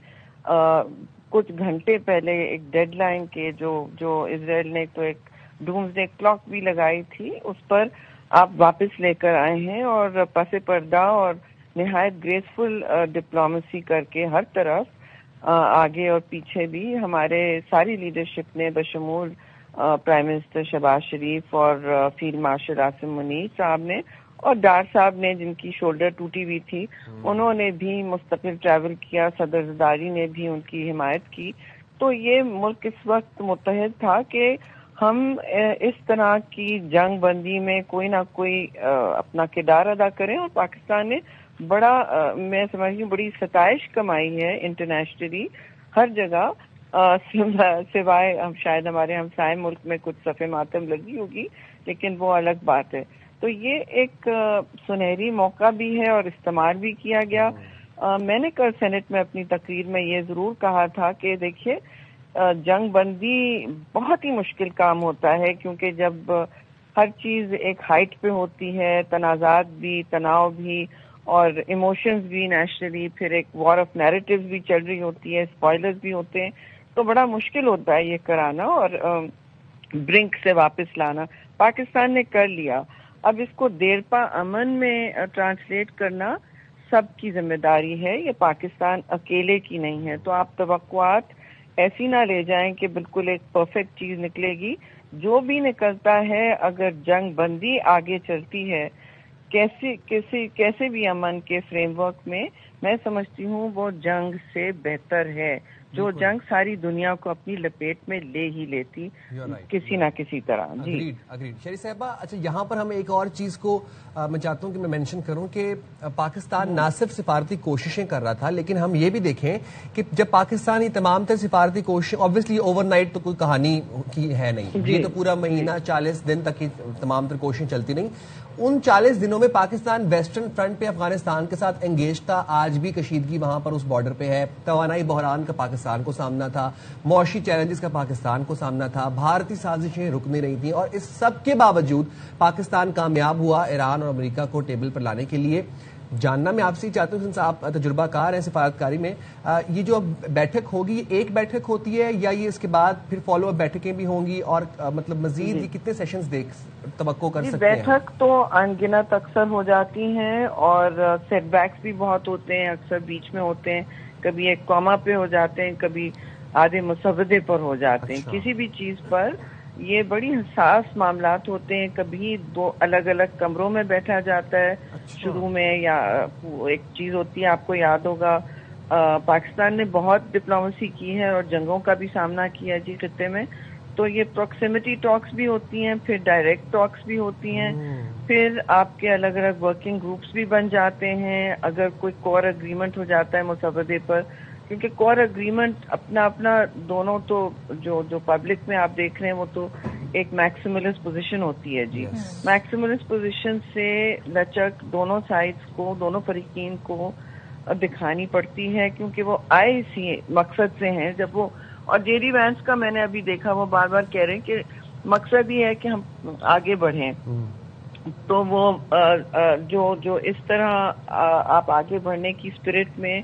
کچھ گھنٹے پہلے ایک ڈیڈ لائن کے جو اسرائیل نے تو ایک ڈومز ڈے کلاک بھی لگائی تھی, اس پر آپ واپس لے کر آئے ہیں اور پس پردہ اور نہایت گریسفل ڈپلومیسی کر کے ہر طرف آگے اور پیچھے بھی ہمارے ساری لیڈرشپ نے بشمول پرائم منسٹر شہباز شریف اور فیلڈ مارشل عاصم منیر صاحب نے اور ڈار صاحب نے جن کی شولڈر ٹوٹی ہوئی تھی انہوں نے بھی مستقل ٹریول کیا، صدر زرداری نے بھی ان کی حمایت کی. تو یہ ملک اس وقت متحد تھا کہ ہم اس طرح کی جنگ بندی میں کوئی نہ کوئی اپنا کردار ادا کریں، اور پاکستان نے بڑا میں سمجھتی ہوں بڑی ستائش کمائی ہے انٹرنیشنلی ہر جگہ، سوائے شاید ہمارے ہمسائے ملک میں کچھ صفحے ماتم لگی ہوگی، لیکن وہ الگ بات ہے. تو یہ ایک سنہری موقع بھی ہے اور استعمال بھی کیا گیا. میں نے کل سینٹ میں اپنی تقریر میں یہ ضرور کہا تھا کہ دیکھیے جنگ بندی بہت ہی مشکل کام ہوتا ہے، کیونکہ جب ہر چیز ایک ہائٹ پہ ہوتی ہے، تنازعات بھی، تناؤ بھی اور ایموشنز بھی نیشنلی، پھر ایک وار آف نیریٹیوز بھی چل رہی ہوتی ہے، اسپوائلرز بھی ہوتے ہیں، تو بڑا مشکل ہوتا ہے یہ کرانا اور برنک سے واپس لانا. پاکستان نے کر لیا. اب اس کو دیرپا امن میں ٹرانسلیٹ کرنا سب کی ذمہ داری ہے، یہ پاکستان اکیلے کی نہیں ہے. تو آپ توقعات ایسی نہ لے جائیں کہ بالکل ایک پرفیکٹ چیز نکلے گی. جو بھی نکلتا ہے اگر جنگ بندی آگے چلتی ہے کیسے بھی امن کے فریم ورک میں، میں سمجھتی ہوں وہ جنگ سے بہتر ہے، جو جنگ ساری دنیا کو اپنی لپیٹ میں لے ہی لیتی کسی نہ کسی طرح. جی اگریڈ. شریف صاحبہ، اچھا یہاں پر ہم ایک اور چیز کو میں چاہتا ہوں کہ میں مینشن کروں کہ پاکستان نہ صرف سفارتی کوششیں کر رہا تھا، لیکن ہم یہ بھی دیکھیں کہ جب پاکستان یہ تمام تر سفارتی کوششیں، آبویسلی اوور نائٹ تو کوئی کہانی کی ہے نہیں، یہ تو پورا مہینہ 40 دن تک تمام تر کوششیں چلتی نہیں. ان 40 دنوں میں پاکستان ویسٹرن فرنٹ پہ افغانستان کے ساتھ انگیج تھا. آج بھی کشیدگی وہاں پر اس بارڈر پہ ہے. توانائی بحران کا پاکستان کو سامنا تھا، معاشی چیلنجز کا پاکستان کو سامنا تھا، بھارتی سازشیں رک نہیں رہی تھیں، اور اس سب کے باوجود پاکستان کامیاب ہوا ایران اور امریکہ کو ٹیبل پر لانے کے لیے. جاننا میں آپ سے چاہتا ہوں، آپ تجربہ کار ہیں سفارتکاری میں، یہ جو بیٹھک ہوگی یہ ایک بیٹھک ہوتی ہے یا یہ اس کے بعد پھر فالو اپ بیٹھکیں بھی ہوں گی، اور مطلب مزید یہ کتنے سیشنز توقع کر سکتے ہیں؟ بیٹھک تو ان گنت اکثر ہو جاتی ہیں اور سیٹ بیکس بھی بہت ہوتے ہیں، اکثر بیچ میں ہوتے ہیں، کبھی ایک کوما پہ ہو جاتے ہیں، کبھی آدھے مسودے پر ہو جاتے ہیں. کسی بھی چیز پر یہ بڑی حساس معاملات ہوتے ہیں. کبھی دو الگ الگ کمروں میں بیٹھا جاتا ہے شروع میں، یا ایک چیز ہوتی ہے آپ کو یاد ہوگا پاکستان نے بہت ڈپلومیسی کی ہے اور جنگوں کا بھی سامنا کیا جی خطے میں، تو یہ پروکسیمٹی ٹاکس بھی ہوتی ہیں، پھر ڈائریکٹ ٹاکس بھی ہوتی ہیں، پھر آپ کے الگ الگ ورکنگ گروپس بھی بن جاتے ہیں. اگر کوئی کور اگریمنٹ ہو جاتا ہے مسودے پر، کیونکہ کور اگریمنٹ اپنا اپنا دونوں تو جو پبلک میں آپ دیکھ رہے ہیں وہ تو ایک میکسیملسٹ پوزیشن ہوتی ہے جی. میکسیملسٹ پوزیشن سے لچک دونوں سائڈز کو، دونوں فریقین کو دکھانی پڑتی ہے، کیونکہ وہ آئے اسی مقصد سے ہیں. جب وہ اور جے ڈی وینس کا میں نے ابھی دیکھا وہ بار بار کہہ رہے ہیں کہ مقصد یہ ہے کہ ہم آگے بڑھیں. تو وہ جو اس طرح آپ آگے بڑھنے کی اسپرٹ میں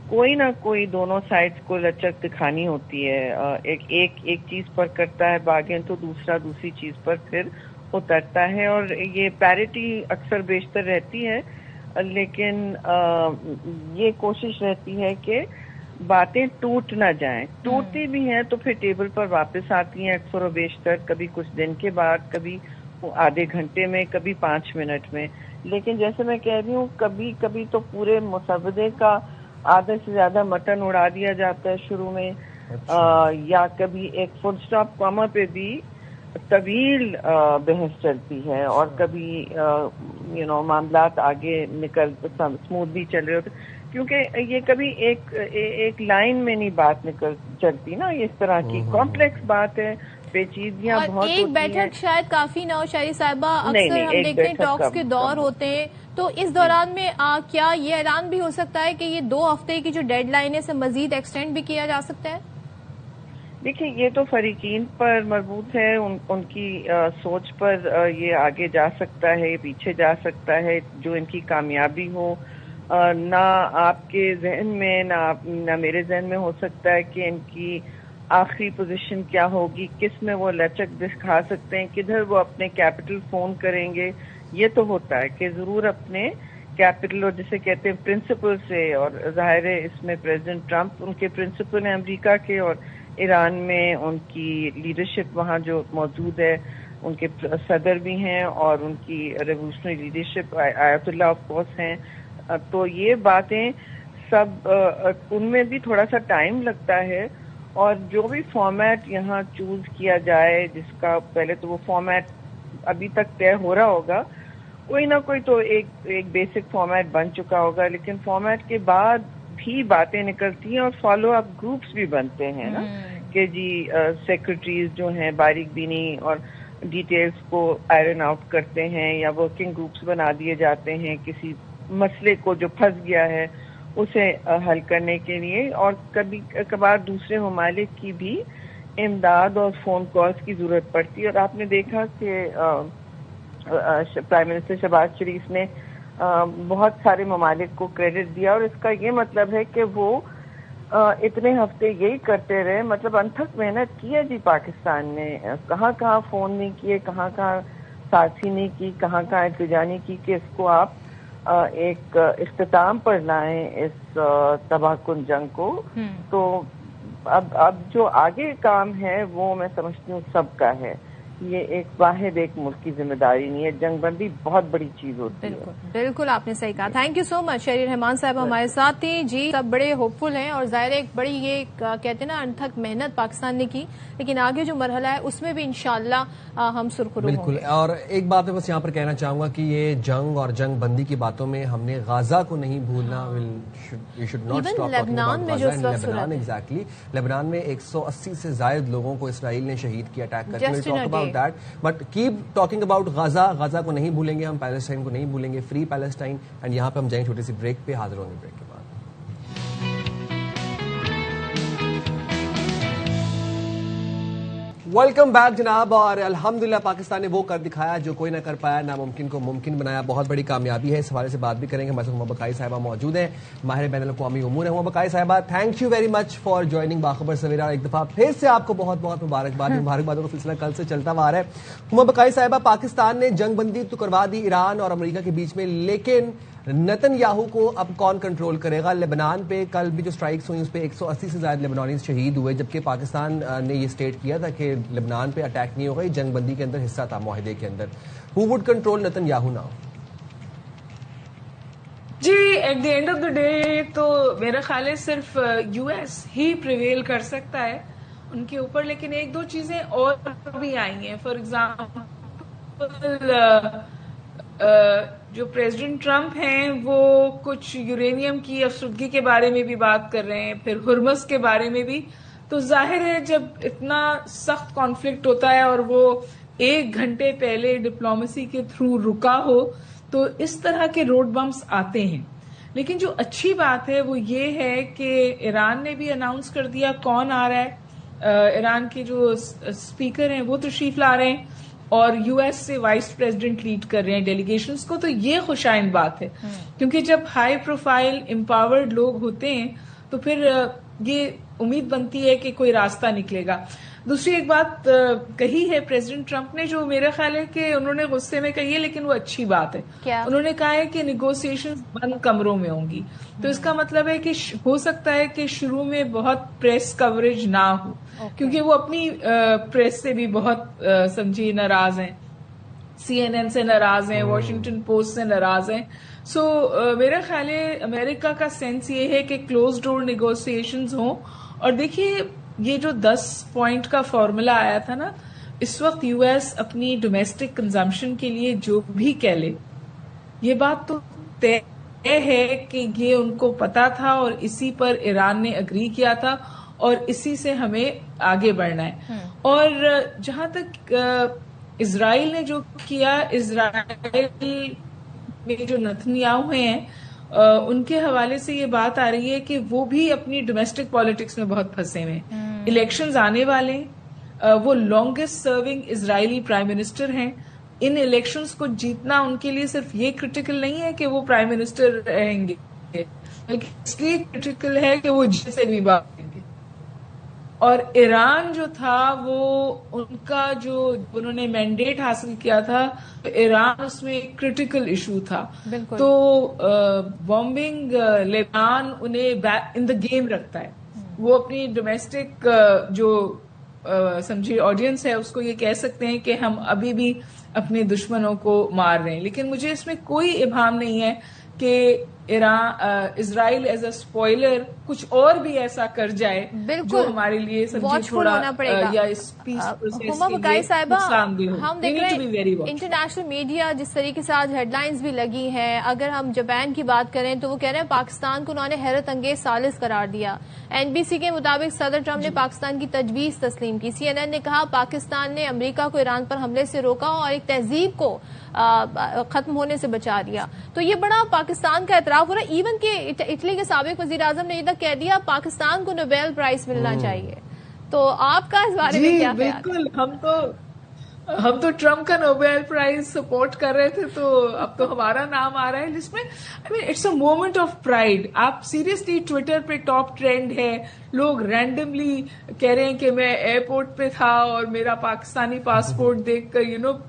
کوئی نہ کوئی دونوں سائڈز کو لچک دکھانی ہوتی ہے. ایک چیز پر کرتا ہے باگین تو دوسرا دوسری چیز پر پھر اترتا ہے، اور یہ پیرٹی اکثر بیشتر رہتی ہے، لیکن یہ کوشش رہتی ہے کہ باتیں ٹوٹ نہ جائیں. ٹوٹتی بھی ہیں تو پھر ٹیبل پر واپس آتی ہیں اکثر و بیشتر، کبھی کچھ دن کے بعد، کبھی آدھے گھنٹے میں، کبھی 5 منٹ میں. لیکن جیسے میں کہہ رہی ہوں کبھی کبھی تو پورے مسودے کا آدھے سے زیادہ مٹن اڑا دیا جاتا ہے شروع میں، یا کبھی ایک فل سٹاپ کاما پہ بھی طویل بحث چلتی ہے، اور کبھی معاملات آگے نکل اسموتھ بھی چل رہے ہوتے، کیونکہ یہ کبھی ایک لائن میں نہیں بات چلتی نا. اس طرح کی کمپلیکس بات ہے، پیچیدگیاں بہت ہوتی ہیں. ایک بیٹھک شاید کافی نہ ہو شاہری صاحبہ، اکثر ہم دیکھتے ہیں ٹاکس کے دور ہوتے ہیں، تو اس دوران میں کیا یہ اعلان بھی ہو سکتا ہے کہ یہ 2 ہفتے کی جو ڈیڈ لائن ہے اسے مزید ایکسٹینڈ بھی کیا جا سکتا ہے؟ دیکھیے یہ تو فریقین پر مربوط ہے، ان کی سوچ پر یہ آگے جا سکتا ہے، پیچھے جا سکتا ہے، جو ان کی کامیابی ہو. نہ آپ کے ذہن میں نہ میرے ذہن میں ہو سکتا ہے کہ ان کی آخری پوزیشن کیا ہوگی، کس میں وہ لچک دکھا سکتے ہیں، کدھر وہ اپنے کیپٹل فون کریں گے. یہ تو ہوتا ہے کہ ضرور اپنے کیپٹل، اور جسے کہتے ہیں پرنسپل سے، اور ظاہر ہے اس میں پریزیڈنٹ ٹرمپ ان کے پرنسپل ہیں امریکہ کے، اور ایران میں ان کی لیڈرشپ وہاں جو موجود ہے، ان کے صدر بھی ہیں اور ان کی ریولیوشنری لیڈرشپ آیت اللہ آف کورس ہیں. تو یہ باتیں سب ان میں بھی تھوڑا سا ٹائم لگتا ہے، اور جو بھی فارمیٹ یہاں چوز کیا جائے، جس کا پہلے تو وہ فارمیٹ ابھی تک طے ہو رہا ہوگا، کوئی نہ کوئی تو ایک بیسک فارمیٹ بن چکا ہوگا، لیکن فارمیٹ کے بعد بھی باتیں نکلتی ہیں اور فالو اپ گروپس بھی بنتے ہیں نا، کہ جی سیکرٹریز جو ہیں باریک بینی اور ڈیٹیلز کو آئرن آؤٹ کرتے ہیں، یا ورکنگ گروپس بنا دیے جاتے ہیں کسی مسئلے کو جو پھنس گیا ہے اسے حل کرنے کے لیے. اور کبھی کبھار دوسرے ممالک کی بھی امداد اور فون کالز کی ضرورت پڑتی ہے. اور آپ نے دیکھا کہ پرائم منسٹر شہباز شریف نے بہت سارے ممالک کو کریڈٹ دیا، اور اس کا یہ مطلب ہے کہ وہ اتنے ہفتے یہی کرتے رہے، مطلب انتھک محنت کی ہے جی پاکستان نے. کہاں کہاں فون نہیں کیے، کہاں کہاں ساتھی نہیں کی، کہاں کہاں التجا نہیں کی کہ اس کو آپ ایک اختتام پر لائیں اس تباہ کن جنگ کو. تو اب جو آگے کام ہے وہ میں سمجھتی ہوں سب کا ہے. یہ ایک واحد ایک ملک کی ذمہ داری نہیں ہے، جنگ بندی بہت بڑی چیز ہوتی ہے. بالکل آپ نے صحیح کہا. تھینک یو سو مچ. شہریار رحمان صاحب ہمارے ساتھ تھے. جی سب بڑے ہوپ فل ہیں، اور ظاہر ایک بڑی یہ کہتے ہیں نا انتھک محنت پاکستان نے کی، لیکن آگے جو مرحلہ ہے اس میں بھی انشاءاللہ ہم سرخرو ہوں گے. بالکل. اور ایک بات میں بس یہاں پر کہنا چاہوں گا کہ یہ جنگ اور جنگ بندی کی باتوں میں ہم نے غزہ کو نہیں بھولنا. لبنان میں جو ایگزیکٹلی لبنان میں 180 سے زائد لوگوں کو اسرائیل نے شہید کیا اٹیک کر کے. But keep talking about Gaza کو نہیں بھولیں گے ہم، پیلسٹائن کو نہیں بھولیں گے، فری پیلسٹائن. اینڈ یہاں پہ ہم جائیں چھوٹی سی بریک پہ، حاضر ہوں گے بریک کے بعد. ویلکم بیک جناب. اور الحمدللہ پاکستان نے وہ کر دکھایا جو کوئی نہ کر پایا، ناممکن کو ممکن بنایا. بہت بڑی کامیابی ہے. اس حوالے سے بات بھی کریں گے. ہمارے ساتھ محمد بقائی صاحبہ موجود ہیں، ماہر بین الاقوامی امور ہیں. محمد بقائی صاحبہ thank you very much for joining باخبر سویرا. ایک دفعہ پھر سے آپ کو بہت بہت مبارکباد. مبارکبادوں کا سلسلہ کل سے چلتا ہوا رہا ہے. محمد بقائی صاحبہ، پاکستان نے جنگ بندی تو کروا دی ایران اور امریکہ کے بیچ میں، لیکن نتن یاہو کو اب کون کنٹرول کرے گا؟ لبنان پہ کل بھی جو سٹرائکس ہوئی اس پہ 180 سے زائد لبنانیز شہید ہوئے، جبکہ پاکستان نے یہ سٹیٹ کیا تھا کہ لبنان پہ اٹیک نہیں ہوگا، یہ جنگ بندی کے اندر حصہ تھا معاہدے کے اندر. Who would control Netanyahu now? جی at the end of the day تو میرا خیال ہے صرف یو ایس ہی پریویل کر سکتا ہے ان کے اوپر، لیکن ایک دو چیزیں اور بھی آئی ہیں. فار ایگزامپل جو پریزیڈنٹ ٹرمپ ہیں وہ کچھ یورینیم کی افسردگی کے بارے میں بھی بات کر رہے ہیں، پھر ہرمز کے بارے میں بھی. تو ظاہر ہے جب اتنا سخت کانفلکٹ ہوتا ہے اور وہ 1 گھنٹے پہلے ڈپلومیسی کے تھرو رکا ہو تو اس طرح کے روڈ بمپس آتے ہیں. لیکن جو اچھی بات ہے وہ یہ ہے کہ ایران نے بھی اناؤنس کر دیا کون آ رہا ہے. ایران کے جو اسپیکر ہیں وہ تشریف لا رہے ہیں، اور یو ایس سے وائس پریزیڈنٹ لیڈ کر رہے ہیں ڈیلیگیشنز کو. تو یہ خوشائند بات ہے، کیونکہ جب ہائی پروفائل امپاورڈ لوگ ہوتے ہیں تو پھر یہ امید بنتی ہے کہ کوئی راستہ نکلے گا. دوسری ایک بات کہی ہے پریزیڈنٹ ٹرمپ نے جو میرا خیال ہے کہ انہوں نے غصے میں کہی ہے، لیکن وہ اچھی بات ہے. انہوں نے کہا ہے کہ نیگوسیشن بند کمروں میں ہوں گی. تو اس کا مطلب ہے کہ ہو سکتا ہے کہ شروع میں بہت پریس کوریج نہ ہو، کیونکہ وہ اپنی پریس سے بھی بہت سمجھی ناراض ہیں، CNN سے ناراض ہیں، واشنگٹن پوسٹ سے ناراض ہیں. سو میرا خیال ہے امریکہ کا سینس یہ ہے کہ کلوز ڈور نیگوسیشنز ہوں. اور دیکھیے یہ جو 10 پوائنٹ کا فارمولا آیا تھا نا، اس وقت یو ایس اپنی ڈومیسٹک کنزمپشن کے لیے جو بھی کہہ لے، یہ بات تو طے ہے کہ یہ ان کو پتا تھا اور اسی پر ایران نے اگری کیا تھا اور اسی سے ہمیں آگے بڑھنا ہے. اور جہاں تک اسرائیل نے جو کیا، اسرائیل میں جو نتنیاہو ہیں ان کے حوالے سے یہ بات آ رہی ہے کہ وہ بھی اپنی ڈومیسٹک پالیٹکس میں بہت پھنسے ہوئے ہیں. الیکشنز آنے والے ہیں، وہ لانگسٹ سرونگ اسرائیلی پرائم منسٹر ہیں. ان الیکشنز کو جیتنا ان کے لیے صرف یہ کرٹیکل نہیں ہے کہ وہ پرائم منسٹر رہیں گے، بلکہ اس لیے کرٹیکل ہے کہ وہ جیت سے بھی بات کریں گے. اور ایران جو تھا وہ ان کا جو انہوں نے مینڈیٹ حاصل کیا تھا، ایران اس میں ایک کرٹیکل ایشو تھا. تو بامبنگ لبنان انہیں ان دا گیم رکھتا ہے. وہ اپنی ڈومیسٹک جو سمجھے آڈینس ہے اس کو یہ کہہ سکتے ہیں کہ ہم ابھی بھی اپنے دشمنوں کو مار رہے ہیں، لیکن مجھے اس میں کوئی ابہام نہیں ہے کہ اسرائیل ایز اے اسپوائلر کچھ اور بھی ایسا کر جائے جو ہمارے لیے تھوڑا یا اس پیس پروسیس نقصان دہ ہو۔ ہم دیکھ رہے ہیں انٹرنیشنل میڈیا جس طریقے سے آج ہیڈ لائنز بھی لگی ہیں، اگر ہم جاپان کی بات کریں تو وہ کہہ رہے ہیں پاکستان کو انہوں نے حیرت انگیز ثالث قرار دیا۔ NBC کے مطابق صدر ٹرمپ نے پاکستان کی تجویز تسلیم کی۔ CNN نے کہا پاکستان نے امریکہ کو ایران پر حملے سے روکا اور ایک تہذیب کو ختم ہونے سے بچا دیا۔ تو یہ بڑا پاکستان کا اعتراف ہو رہا ہے، ایون کہ اٹلی کے سابق وزیر اعظم نے یہ تک کہہ دیا پاکستان کو نوبیل پرائز ملنا چاہیے۔ تو آپ کا اس بارے میں کیا خیال ہے؟ بالکل، ہم تو ٹرمپ کا نوبیل پرائز سپورٹ کر رہے تھے، تو اب تو ہمارا نام آ رہا ہے جس میں it's a moment of pride. آپ سیریسلی ٹویٹر پہ ٹاپ ٹرینڈ ہے، لوگ رینڈملی کہہ رہے ہیں کہ میں ایئرپورٹ پہ تھا اور میرا پاکستانی پاسپورٹ دیکھ کر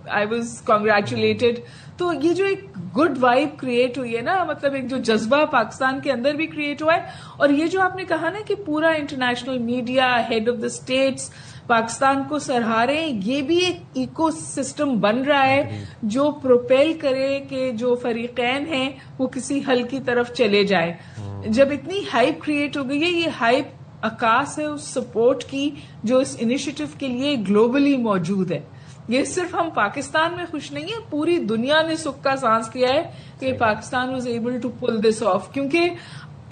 آئی واز کنگریچولیٹڈ۔ تو یہ جو ایک گڈ وائب کریٹ ہوئی ہے نا، مطلب ایک جو جذبہ پاکستان کے اندر بھی کریٹ ہوا ہے، اور یہ جو آپ نے کہا نا کہ پورا international media, head of the states Pakistan کو سراہ رہے ہیں، یہ بھی ایک ایکو سسٹم بن رہا ہے جو پروپیل کرے کہ جو فریقین ہیں وہ کسی حل کی طرف چلے جائیں۔ جب اتنی ہائپ کریٹ ہو گئی ہے، یہ ہائپ عکاس ہے اس سپورٹ کی جو اس انیشیٹو کے لیے گلوبلی موجود ہے۔ یہ صرف ہم پاکستان میں خوش نہیں ہے، پوری دنیا نے سکھ کا سانس لیا ہے کہ Pakistan was able to pull this off, کیونکہ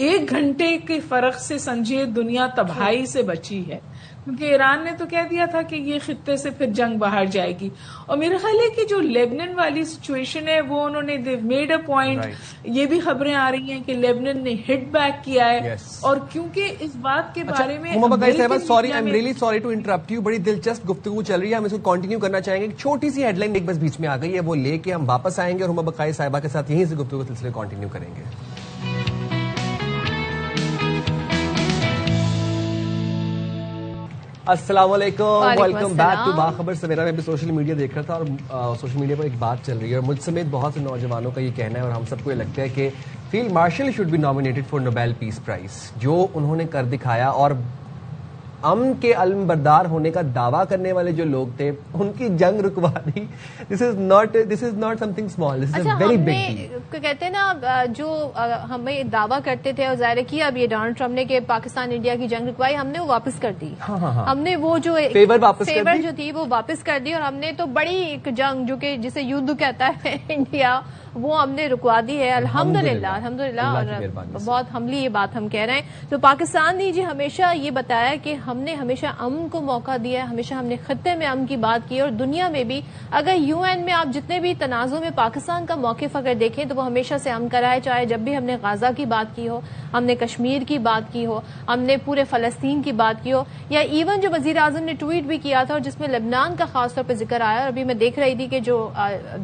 1 گھنٹے کے فرق سے سمجھے دنیا تباہی سے بچی ہے، کیونکہ ایران نے تو کہہ دیا تھا کہ یہ خطے سے پھر جنگ باہر جائے گی۔ اور میرا خیال ہے کہ جو لیبنن والی سچویشن ہے وہ انہوں نے دے میڈ اے پوائنٹ، یہ بھی خبریں آ رہی ہیں کہ لیبنن نے ہٹ بیک کیا ہے، اور کیونکہ اس بات کے بارے میں sorry, I am really sorry to interrupt you, بڑی دلچسپ گفتگو چل رہی ہے، ہم اس کو کنٹینیو کرنا چاہیں گے۔ ایک چھوٹی سی ہیڈ لائن ایک بس بیچ میں آ گئی ہے، وہ لے کے ہم واپس آئیں گے اور ہما بقائی صاحبہ کے ساتھ یہیں سے گفتگو سلسلے کنٹینیو کریں گے۔ السلام علیکم، ویلکم بیک ٹو باخبر سویرا۔ میں بھی سوشل میڈیا دیکھ رہا تھا اور سوشل میڈیا پر ایک بات چل رہی ہے اور مجھ سمیت بہت سے نوجوانوں کا یہ کہنا ہے اور ہم سب کو یہ لگتا ہے کہ field marshal should be nominated for Nobel peace prize. جو انہوں نے کر دکھایا اور امن کے علم بردار ہونے کا دعویٰ کرنے والے جو لوگ تھے ان کی جنگ رکوا دی۔ This is not something small, this is a very big deal. کہتے ہیں نا جو ہمیں دعویٰ کرتے تھے اور ظاہر کیا اب یہ ڈونلڈ ٹرمپ نے کہ پاکستان انڈیا کی جنگ رکوائی، ہم نے وہ واپس کر دی۔ ہم نے وہ جو فیور جو تھی وہ واپس کر دی، اور ہم نے تو بڑی ایک جنگ جو کہ جسے یدھ کہتا ہے انڈیا، وہ ہم نے رکوا دی ہے الحمدللہ۔ اور بہت ہملی یہ بات ہم کہہ رہے ہیں۔ تو پاکستان نے جی ہمیشہ یہ بتایا کہ ہم نے ہمیشہ امن کو موقع دیا ہے، ہمیشہ ہم نے خطے میں امن کی بات کی، اور دنیا میں بھی اگر UN میں آپ جتنے بھی تنازع میں پاکستان کا موقف اگر دیکھیں تو وہ ہمیشہ سے امن کرا ہے، چاہے جب بھی ہم نے غزہ کی بات کی ہو، ہم نے کشمیر کی بات کی ہو، ہم نے پورے فلسطین کی بات کی ہو، یا ایون جو وزیر اعظم نے ٹویٹ بھی کیا تھا اور جس میں لبنان کا خاص طور پہ ذکر آیا۔ اور ابھی میں دیکھ رہی تھی کہ جو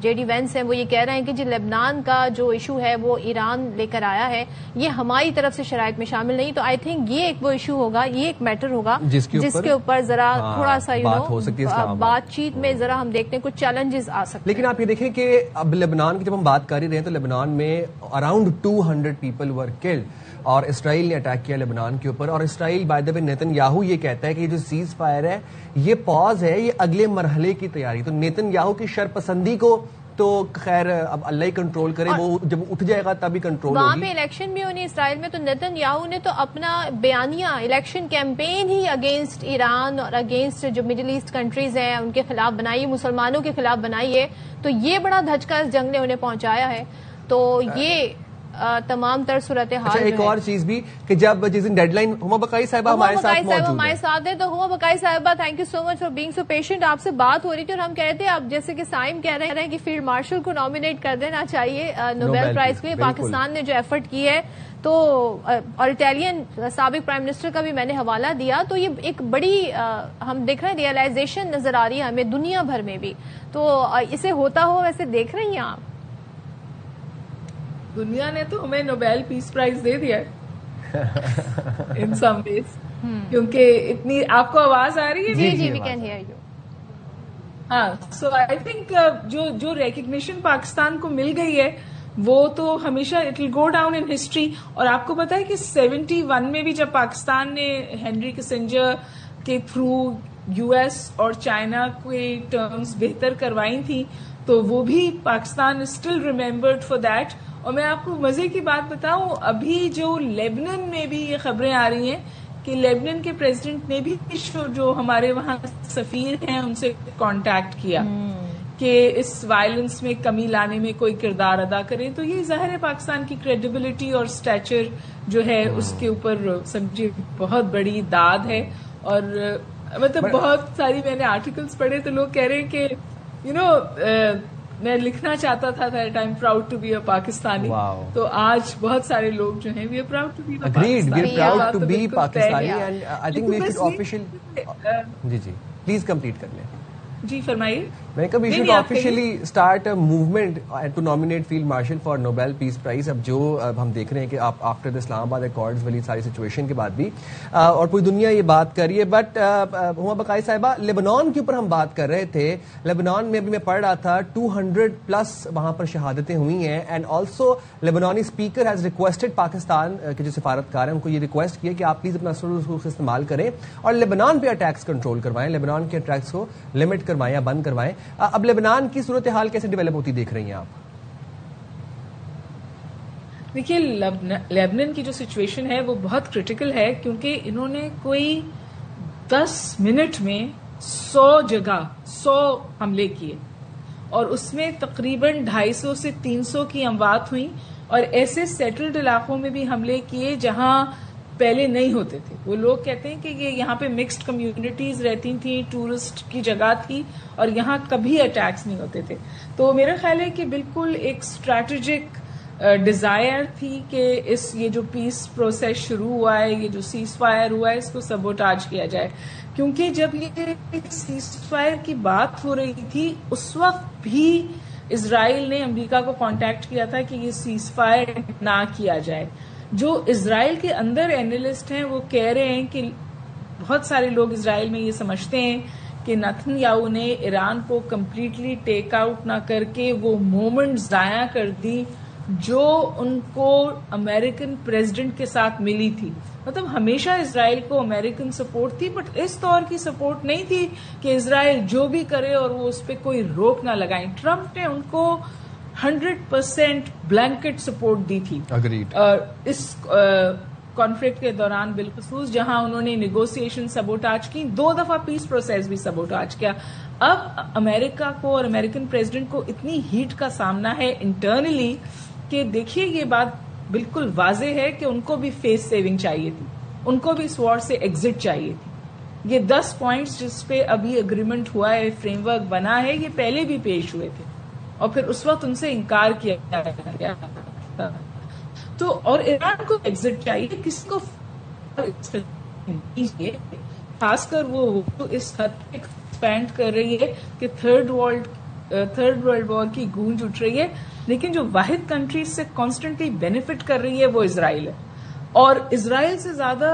JD وینس ہیں وہ یہ کہہ رہے ہیں کہ جی لبنان کا جو ایشو ہے وہ ایران لے کر آیا ہے، یہ ہماری طرف سے شرائط میں شامل نہیں۔ تو آئی تھنک یہ ایک وہ ایشو ہوگا، یہ ایک میٹر ہوگا جس کے اوپر ذرا تھوڑا سا بات چیت میں ذرا ہم دیکھتے ہیں کچھ چیلنجز آ سکتے ہیں۔ لیکن آپ یہ دیکھیں کہ اب لبنان کی جب ہم بات کر ہی رہے ہیں تو لبنان میں اراؤنڈ 200 پیپل ور کلڈ، اور اسرائیل نے اٹیک کیا لبنان کے اوپر، اور اسرائیل by the way Netanyahu یہ کہتا ہے کہ یہ جو سیز فائر ہے یہ پاز ہے، یہ اگلے مرحلے کی تیاری۔ تو نیتن یاہو کی شرپسندی کو تو خیر اب اللہ ہی کنٹرول کرے، وہ جب اٹھ جائے گا تبھی کنٹرول ہوگی۔ وہاں پہ الیکشن بھی ہونی اسرائیل میں، تو نیتن یاہو نے تو اپنا بیانیہ الیکشن کیمپین ہی اگینسٹ ایران اور اگینسٹ جو مڈل ایسٹ کنٹریز ہیں ان کے خلاف بنائی، مسلمانوں کے خلاف بنائی ہے۔ تو یہ بڑا دھچکا اس جنگ نے انہیں پہنچایا ہے۔ تو یہ تمام تر صورتحال۔ ایک اور چیز بھی کہ جب جس دن ڈیڈ لائن، ہما بقائی صاحبہ ہمارے ساتھ ہے، تو ہما بقائی صاحبہ thank you so much for being so patient. آپ سے بات ہو رہی تھی اور ہم کہہ رہے تھے اب جیسے کہ سائم کہہ رہے ہیں کہ فیلڈ مارشل کو نامینیٹ کر دینا چاہیے نوبیل پرائز کے لیے۔ پاکستان نے جو ایفرٹ کی ہے تو، اور اٹالین سابق پرائم منسٹر کا بھی میں نے حوالہ دیا، تو یہ ایک بڑی ہم دیکھ رہے ہیں ریئلائزیشن نظر آ رہی ہے ہمیں دنیا بھر میں بھی۔ تو اسے ہوتا ہو ویسے دیکھ رہی ہیں آپ؟ دنیا نے تو ہمیں نوبیل پیس پرائز دے دیا ان سم ویز، کیونکہ اتنی آپ کو آواز آ رہی ہے؟ جی وی کین ہیئر یو۔ ہاں، سو آئی تھنک جو ریکگنیشن پاکستان کو مل گئی ہے وہ تو ہمیشہ it will go down in history. اور آپ کو پتا ہے کہ 71 میں بھی جب پاکستان نے ہینری کسنجر کے تھرو یو ایس اور چائنا کے ٹرمز بہتر کروائی تھی تو وہ بھی Pakistan is still remembered for that. اور میں آپ کو مزے کی بات بتاؤں, ابھی جو لیبنن میں بھی یہ خبریں آ رہی ہیں کہ لیبنن کے پریزیڈنٹ نے بھی جو ہمارے وہاں سفیر ہیں ان سے کانٹیکٹ کیا کہ اس وائلنس میں کمی لانے میں کوئی کردار ادا کریں. تو یہ ظاہر ہے پاکستان کی کریڈیبلٹی اور اسٹیچر جو ہے اس کے اوپر سمجھے بہت بڑی داد ہے. اور مطلب بہت ساری میں نے آرٹیکلس پڑھے تو لوگ کہہ رہے ہیں کہ میں لکھنا چاہتا تھا that I'm proud to be a Pakistani. تو آج بہت سارے لوگ جو ہیں we are proud to be Agreed, we are proud to be Pakistani and I think we should officially جی پلیز کمپلیٹ کر لیں. جی فرمائیے. میں نے کہا we should officially start a movement to nominate Field Marshal for Nobel Peace Prize. اب جو ہم دیکھ رہے ہیں کہ آپ آفٹر دا اسلام آباد ایکارڈز والی ساری سچویشن کے بعد بھی اور پوری دنیا یہ بات کر رہی ہے. بٹ ہما بقائی صاحبہ, لیبنان کے اوپر ہم بات کر رہے تھے. لیبنان میں ابھی میں پڑھ رہا تھا 200+ وہاں پر شہادتیں ہوئی ہیں and also Lebanese speaker has requested Pakistan کے جو سفارتکار ہیں ان کو یہ ریکویسٹ کیا کہ آپ پلیز اپنا ریسورس استعمال کریں اور لیبنان پہ اٹیکس کنٹرول کروائیں, لیبنان کے اٹیکس کو لمٹ کروائیں یا بند کروائیں. اب لیبنان کی صورتحال کیسے ڈیولپ ہوتی دیکھ رہی ہیں آپ؟ دیکھیے لیبنان کی جو سچویشن ہے وہ بہت کرٹیکل ہے کیونکہ انہوں نے کوئی 10 منٹ میں 100 حملے کیے اور اس میں تقریباً 250 سے 300 کی اموات ہوئی اور ایسے سیٹلڈ علاقوں میں بھی حملے کیے جہاں پہلے نہیں ہوتے تھے. وہ لوگ کہتے ہیں کہ یہ یہاں پہ مکسڈ کمیونٹیز رہتی تھیں, ٹورسٹ کی جگہ تھی اور یہاں کبھی اٹیکس نہیں ہوتے تھے. تو میرا خیال ہے کہ بالکل ایک اسٹریٹجک ڈیزائر تھی کہ یہ جو پیس پروسیس شروع ہوا ہے, یہ جو سیز فائر ہوا ہے, اس کو سبوٹاج کیا جائے. کیونکہ جب یہ سیز فائر کی بات ہو رہی تھی اس وقت بھی اسرائیل نے امریکہ کو کانٹیکٹ کیا تھا کہ یہ سیز فائر نہ کیا جائے. جو اسرائیل کے اندر اینالسٹ ہیں وہ کہہ رہے ہیں کہ بہت سارے لوگ اسرائیل میں یہ سمجھتے ہیں کہ نتن یاہو نے ایران کو کمپلیٹلی ٹیک آؤٹ نہ کر کے وہ مومنٹ ضائع کر دی جو ان کو امریکن پریزیڈنٹ کے ساتھ ملی تھی. مطلب ہمیشہ اسرائیل کو امریکن سپورٹ تھی بٹ اس طور کی سپورٹ نہیں تھی کہ اسرائیل جو بھی کرے اور وہ اس پہ کوئی روک نہ لگائیں. ٹرمپ نے ان کو 100% بلینکٹ سپورٹ دی تھی اس کانفلکٹ کے دوران, بالخصوص جہاں انہوں نے نیگوسیشن سبوٹاج کی, 2 دفعہ پیس پروسیس بھی سبوٹاج کیا. اب امریکہ کو اور امریکن پریزیڈنٹ کو اتنی ہیٹ کا سامنا ہے انٹرنلی کہ دیکھیے یہ بات بالکل واضح ہے کہ ان کو بھی فیس سیونگ چاہیے تھی, ان کو بھی اس وار سے ایگزٹ چاہیے تھی. یہ 10 پوائنٹس جس پہ ابھی اگریمنٹ ہوا ہے, فریم ورک بنا ہے, یہ پہلے بھی پیش ہوئے تھے اور پھر اس وقت ان سے انکار کیا گیا. تو اور ایران کو ایگزٹ چاہیے, کسی کو خاص کر وہ اس حد تک ایکسپینڈ کر رہی ہے کہ تھرڈ ورلڈ وار کی گونج اٹھ رہی ہے, لیکن جو واحد کنٹریز سے کانسٹنٹلی بینیفٹ کر رہی ہے وہ اسرائیل ہے. اور اسرائیل سے زیادہ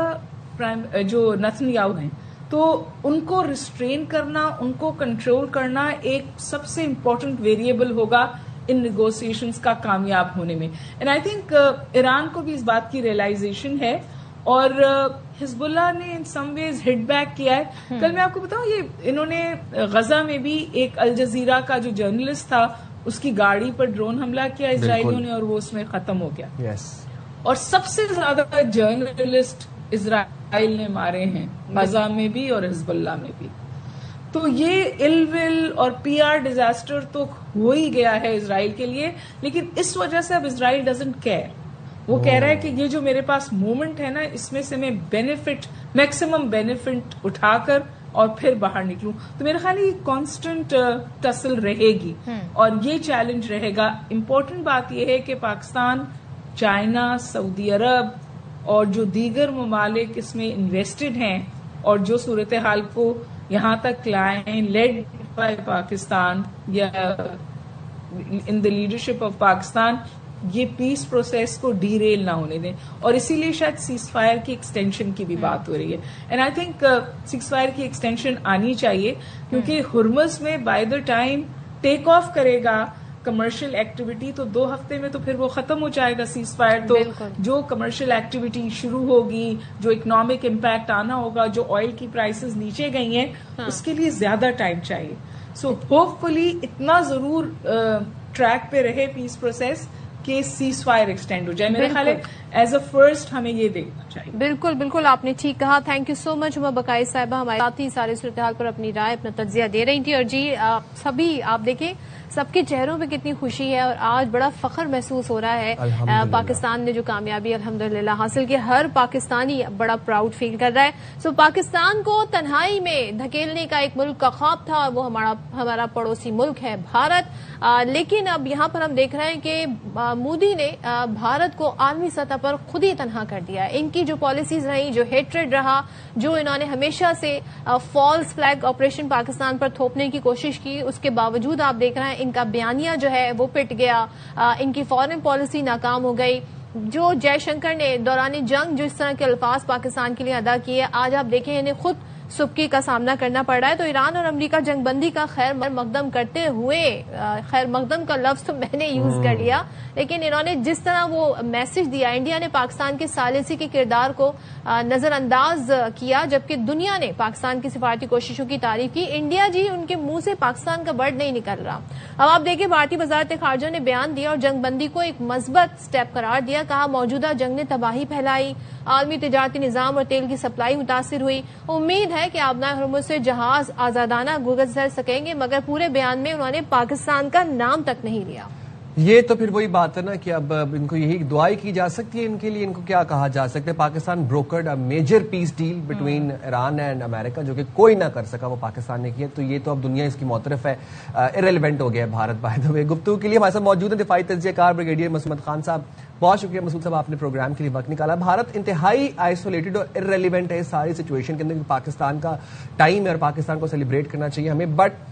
جو نتن یاہو ہیں تو ان کو ریسٹرین کرنا, ان کو کنٹرول کرنا ایک سب سے امپورٹنٹ ویریبل ہوگا ان نیگوسیشنز کا کامیاب ہونے میں. اینڈ آئی تھنک ایران کو بھی اس بات کی ریئلائزیشن ہے اور حزب اللہ نے ان سم ویز ہٹ بیک کیا ہے. کل میں آپ کو بتاؤں یہ انہوں نے غزہ میں بھی ایک الجزیرہ کا جو جرنلسٹ تھا اس کی گاڑی پر ڈرون حملہ کیا اسرائیلیوں نے اور وہ اس میں ختم ہو گیا. اور سب سے زیادہ جرنلسٹ اسرائیل نے مارے ہیں غزہ میں بھی اور حزب اللہ میں بھی. تو یہ ال ول اور پی آر ڈیزاسٹر تو ہو ہی گیا ہے اسرائیل کے لیے, لیکن اس وجہ سے اب اسرائیل ڈزنٹ کیئر. وہ کہہ رہا ہے کہ یہ جو میرے پاس مومنٹ ہے نا اس میں سے میں میکسیمم بینیفٹ اٹھا کر اور پھر باہر نکلوں. تو میرا خیال ہے یہ کانسٹنٹ ٹسل رہے گی اور یہ چیلنج رہے گا. امپورٹنٹ بات یہ ہے کہ پاکستان, چائنا, سعودی عرب اور جو دیگر ممالک اس میں انویسٹڈ ہیں اور جو صورتحال کو یہاں تک لائیں لیڈ بائی پاکستان یا ان دا لیڈرشپ آف پاکستان, یہ پیس پروسیس کو ڈی ریل نہ ہونے دیں. اور اسی لیے شاید سیز فائر کی ایکسٹینشن کی بھی بات ہو رہی ہے. And I think cease fire کی ایکسٹینشن آنی چاہیے کیونکہ ہرمز میں by the time take of کرے گا کمرشل ایکٹیویٹی تو 2 ہفتے میں تو پھر وہ ختم ہو جائے گا سیز فائر. تو جو کمرشل ایکٹیویٹی شروع ہوگی, جو اکنامک امپیکٹ آنا ہوگا, جو آئل کی پرائسز نیچے گئی ہیں, اس کے لیے زیادہ ٹائم چاہیے. سو ہوپ فلی اتنا ضرور ٹریک پہ رہے پیس پروسیس کہ سیز فائر ایکسٹینڈ ہو جائے. میرے خیال ہے ایز اے فرسٹ ہمیں یہ دیکھنا چاہیے. بالکل بالکل آپ نے ٹھیک کہا. تھینک یو سو مچ عمر بقائی صاحبہ, ہمارے ساتھی سارے صورتحال پر اپنی رائے, اپنا تجزیہ دے رہی تھی. اور جی سبھی آپ دیکھیں سب کے چہروں پہ کتنی خوشی ہے اور آج بڑا فخر محسوس ہو رہا ہے. پاکستان نے جو کامیابی الحمدللہ حاصل کی, ہر پاکستانی بڑا پراؤڈ فیل کر رہا ہے. سو پاکستان کو تنہائی میں دھکیلنے کا ایک ملک کا خواب تھا, وہ ہمارا پڑوسی ملک ہے بھارت. لیکن اب یہاں پر ہم دیکھ رہے ہیں کہ مودی نے بھارت کو عالمی سطح پر خود ہی تنہا کر دیا ہے. ان کی جو پالیسیز رہی, جو ہیٹریڈ رہا, جو انہوں نے ہمیشہ سے فالس فلیگ آپریشن پاکستان پر تھوپنے کی کوشش کی, اس کے باوجود آپ دیکھ رہے ہیں ان کا بیانیہ جو ہے وہ پٹ گیا, ان کی فارن پالیسی ناکام ہو گئی. جو جے شنکر نے دوران جنگ جو اس طرح کے الفاظ پاکستان کے لیے ادا کیے, آج آپ دیکھیں انہیں خود سبکی کا سامنا کرنا پڑ رہا ہے. تو ایران اور امریکہ جنگ بندی کا خیر مقدم کرتے ہوئے, خیر مقدم کا لفظ تو میں نے یوز کر لیا, لیکن انہوں نے جس طرح وہ میسج دیا, انڈیا نے پاکستان کے ثالثی کے کردار کو نظر انداز کیا, جبکہ دنیا نے پاکستان کی سفارتی کوششوں کی تعریف کی. انڈیا جی ان کے منہ سے پاکستان کا برڈ نہیں نکل رہا. اب آپ دیکھیں بھارتی وزارت خارجہ نے بیان دیا اور جنگ بندی کو ایک مثبت سٹیپ قرار دیا. کہا موجودہ جنگ نے تباہی پھیلائی, عالمی تجارتی نظام اور تیل کی سپلائی متاثر ہوئی. امید ہے کہ آبنائے ہرمز سے جہاز آزادانہ گزر سکیں گے, مگر پورے بیان میں انہوں نے پاکستان کا نام تک نہیں لیا. یہ تو پھر وہی بات ہے نا کہ اب ان کو یہی دعائی کی جا سکتی ہے ان کے لیے. ان کو کیا کہا جا سکتا ہے, Pakistan brokered a major peace deal between Iran and امریکہ, جو کہ کوئی نہ کر سکا, وہ پاکستان نے کیا. تو یہ تو اب دنیا اس کی معترف ہے, ارریلیونٹ ہو گیا ہے بھارت. بائی دا وے گفتگو کے لیے ہمارے ساتھ موجود ہیں دفاعی تجزیہ کار بریگیڈیئر مسعود خان صاحب. بہت شکریہ مسعود صاحب, آپ نے پروگرام کے لیے وقت نکالا. بھارت انتہائی آئسولیٹڈ اور ارریلیونٹ ہے ساری سچویشن کے اندر. پاکستان کا ٹائم ہے اور پاکستان کو سیلیبریٹ کرنا چاہیے ہمیں. بٹ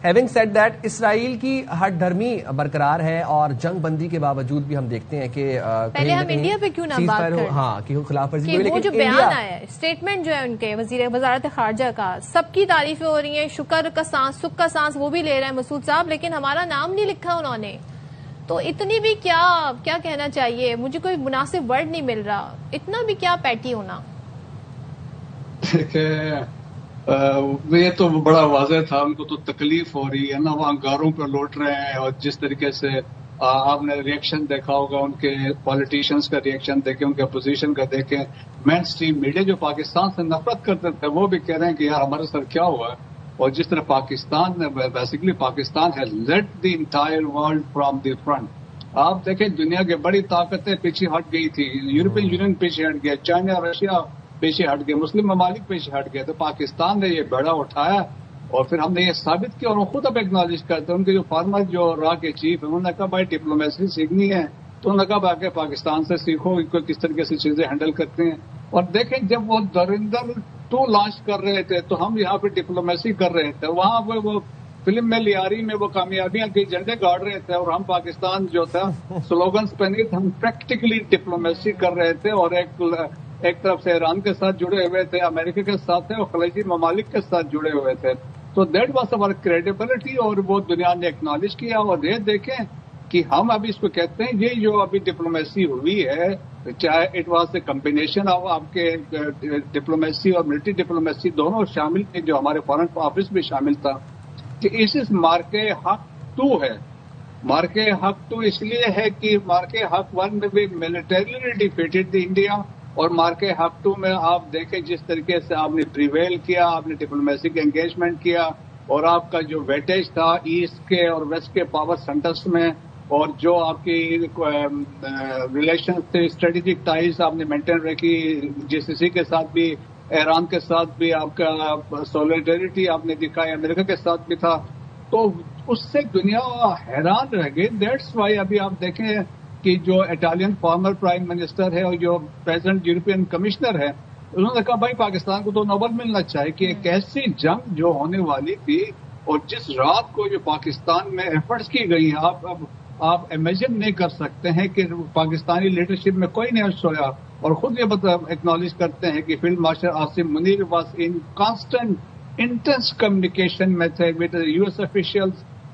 ہیونگ سیڈ دیٹ, اسرائیل کی ہٹ دھرمی برقرار ہے اور جنگ بندی کے باوجود بھی ہم دیکھتے ہیں کہ پہلے ہم انڈیا پہ کیوں نہ بات کریں, ہاں کہ خلاف ورزی, وہ جو بیان آیا ہے, اسٹیٹمنٹ جو ہے ان کے وزارت خارجہ کا, سب کی تعریفیں ہو رہی ہیں, شکر کا سانس, سکھ کا سانس وہ بھی لے رہے ہیں مسعود صاحب, لیکن ہمارا نام نہیں لکھا انہوں نے. تو اتنی بھی کیا کہنا چاہیے, مجھے کوئی مناسب ورڈ نہیں مل رہا, اتنا بھی کیا پیٹی ہونا. یہ تو بڑا واضح تھا, ان کو تو تکلیف ہو رہی ہے نا, وہ انگاروں پہ لوٹ رہے ہیں. اور جس طریقے سے آپ نے ریئیکشن دیکھا ہوگا, ان کے پالیٹیشینز کا ریئیکشن دیکھیں, ان کے اپوزیشن کا دیکھیں, مین اسٹریم میڈیا جو پاکستان سے نفرت کرتے تھے وہ بھی کہہ رہے ہیں کہ یار ہمارے ساتھ کیا ہوا ہے. اور جس طرح پاکستان نے basically Pakistan has lead the entire world from the front. آپ دیکھیں دنیا کی بڑی طاقتیں پیچھے ہٹ گئی تھی, یورپین یونین پیچھے ہٹ گیا, چائنا رشیا پیچھے ہٹ گئے, مسلم ممالک پیچھے ہٹ گئے. تو پاکستان نے یہ بیڑا اٹھایا اور پھر ہم نے یہ ثابت کیا, اور وہ خود اب ایکنالج کرتے ہیں. ان کے جو فارمر جو را کے چیف ہیں, انہوں نے کہا بھائی ڈپلومیسی سیکھنی ہے, تو انہوں نے کہا آگے پاکستان سے سیکھو کہ کس طریقے سے چیزیں ہینڈل کرتے ہیں. اور دیکھیں جب وہ دھرندر 2 لانچ کر رہے تھے تو ہم یہاں پہ ڈپلومیسی کر رہے تھے, وہاں پہ وہ فلم میں لیاری میں وہ کامیابیاں کے جھنڈے گاڑ رہے تھے, اور ہم پاکستان جو تھا سلوگنز پہ نہیں تھے, ہم پریکٹیکلی ڈپلومیسی کر رہے تھے. اور ایک طرف سے ایران کے ساتھ جڑے ہوئے تھے, امریکہ کے ساتھ تھے, اور خلیجی ممالک کے ساتھ جڑے ہوئے تھے. تو دیٹ واز اوور کریڈیبلٹی, اور وہ دنیا نے ایکنالج کیا. اور یہ دیکھیں کہ ہم ابھی اس کو کہتے ہیں یہ جو ابھی ڈپلومیسی ہوئی ہے, چاہے it was a combination of آپ کے ڈپلومیسی اور ملٹری ڈپلومیسی دونوں شامل تھے, جو ہمارے فارن آفس بھی شامل تھا, کہ اس مارکے حق 2 ہے. مارکے حق 2 اس لیے ہے کہ مارکے حق 1 میں بھی ملٹریلی ڈیفیٹڈ دی انڈیا, اور مارکے حق 2 میں آپ دیکھیں جس طریقے سے آپ نے پریویل کیا, آپ نے ڈپلومیسی کا انگیجمنٹ کیا, اور آپ کا جو ویٹیج تھا ایسٹ کے اور ویسٹ کے پاور سینٹرز میں, اور جو آپ کی ریلیشن تھے, اسٹریٹجک ٹائز آپ نے مینٹین رکھی, GCC کے ساتھ بھی, ایران کے ساتھ بھی آپ کا سولیڈریٹی آپ نے دکھائی, امریکہ کے ساتھ بھی تھا. تو اس سے دنیا حیران رہ گئی. دیٹس وائی ابھی آپ دیکھیں کہ جو اٹالین فارمر پرائم منسٹر ہے اور جو پریزیڈنٹ یورپین کمشنر ہے, انہوں نے کہا بھائی پاکستان کو تو نوبل ملنا چاہیے کہ ایک ایسی جنگ جو ہونے والی تھی, اور جس رات کو جو پاکستان میں ایفرٹس کی گئی ہیں, آپ امیجن نہیں کر سکتے ہیں کہ پاکستانی لیڈرشپ میں کوئی نہیں سویا. اور خود یہ ایکنالج کرتے ہیں کہ field martial Asim Munir was in constant intense communication میں تھے ود US officials,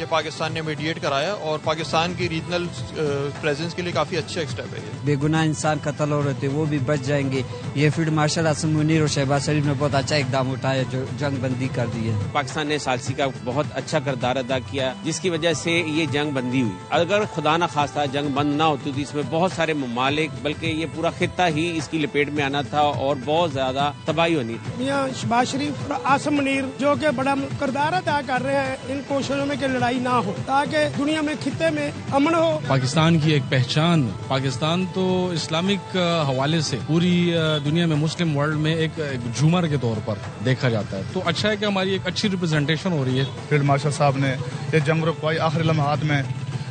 کہ پاکستان نے میڈیٹ کرایا اور پاکستان کی ریجنل پریزنس کے لیے کافی اچھا اسٹیپ ہے. بے گناہ انسان قتل ہو رہے تھے وہ بھی بچ جائیں گے. یہ فیلڈ مارشل عاصم منیر اور شہباز شریف نے بہت اچھا اقدام اٹھایا جو جنگ بندی کر دی ہے. پاکستان نے ثالثی کا بہت اچھا کردار ادا کیا جس کی وجہ سے یہ جنگ بندی ہوئی. اگر خدا نہ خواستہ جنگ بند نہ ہوتی تو اس میں بہت سارے ممالک بلکہ یہ پورا خطہ ہی اس کی لپیٹ میں آنا تھا اور بہت زیادہ تباہی ہونی تھی. میاں شہباز شریف اور عاصم منیر جو کہ بڑا کردار ادا کر رہے ہیں ان کوششوں میں کہ لڑائی نہ ہو تاکہ دنیا میں خطے میں امن ہو. پاکستان کی ایک پہچان, پاکستان تو اسلامک حوالے سے پوری دنیا میں مسلم ورلڈ میں ایک جھومر کے طور پر دیکھا جاتا ہے. تو اچھا ہے کہ ہماری ایک اچھی ریپرزنٹیشن ہو رہی ہے. فیلڈ مارشل صاحب نے یہ جنگ رکوائی آخری لمحات میں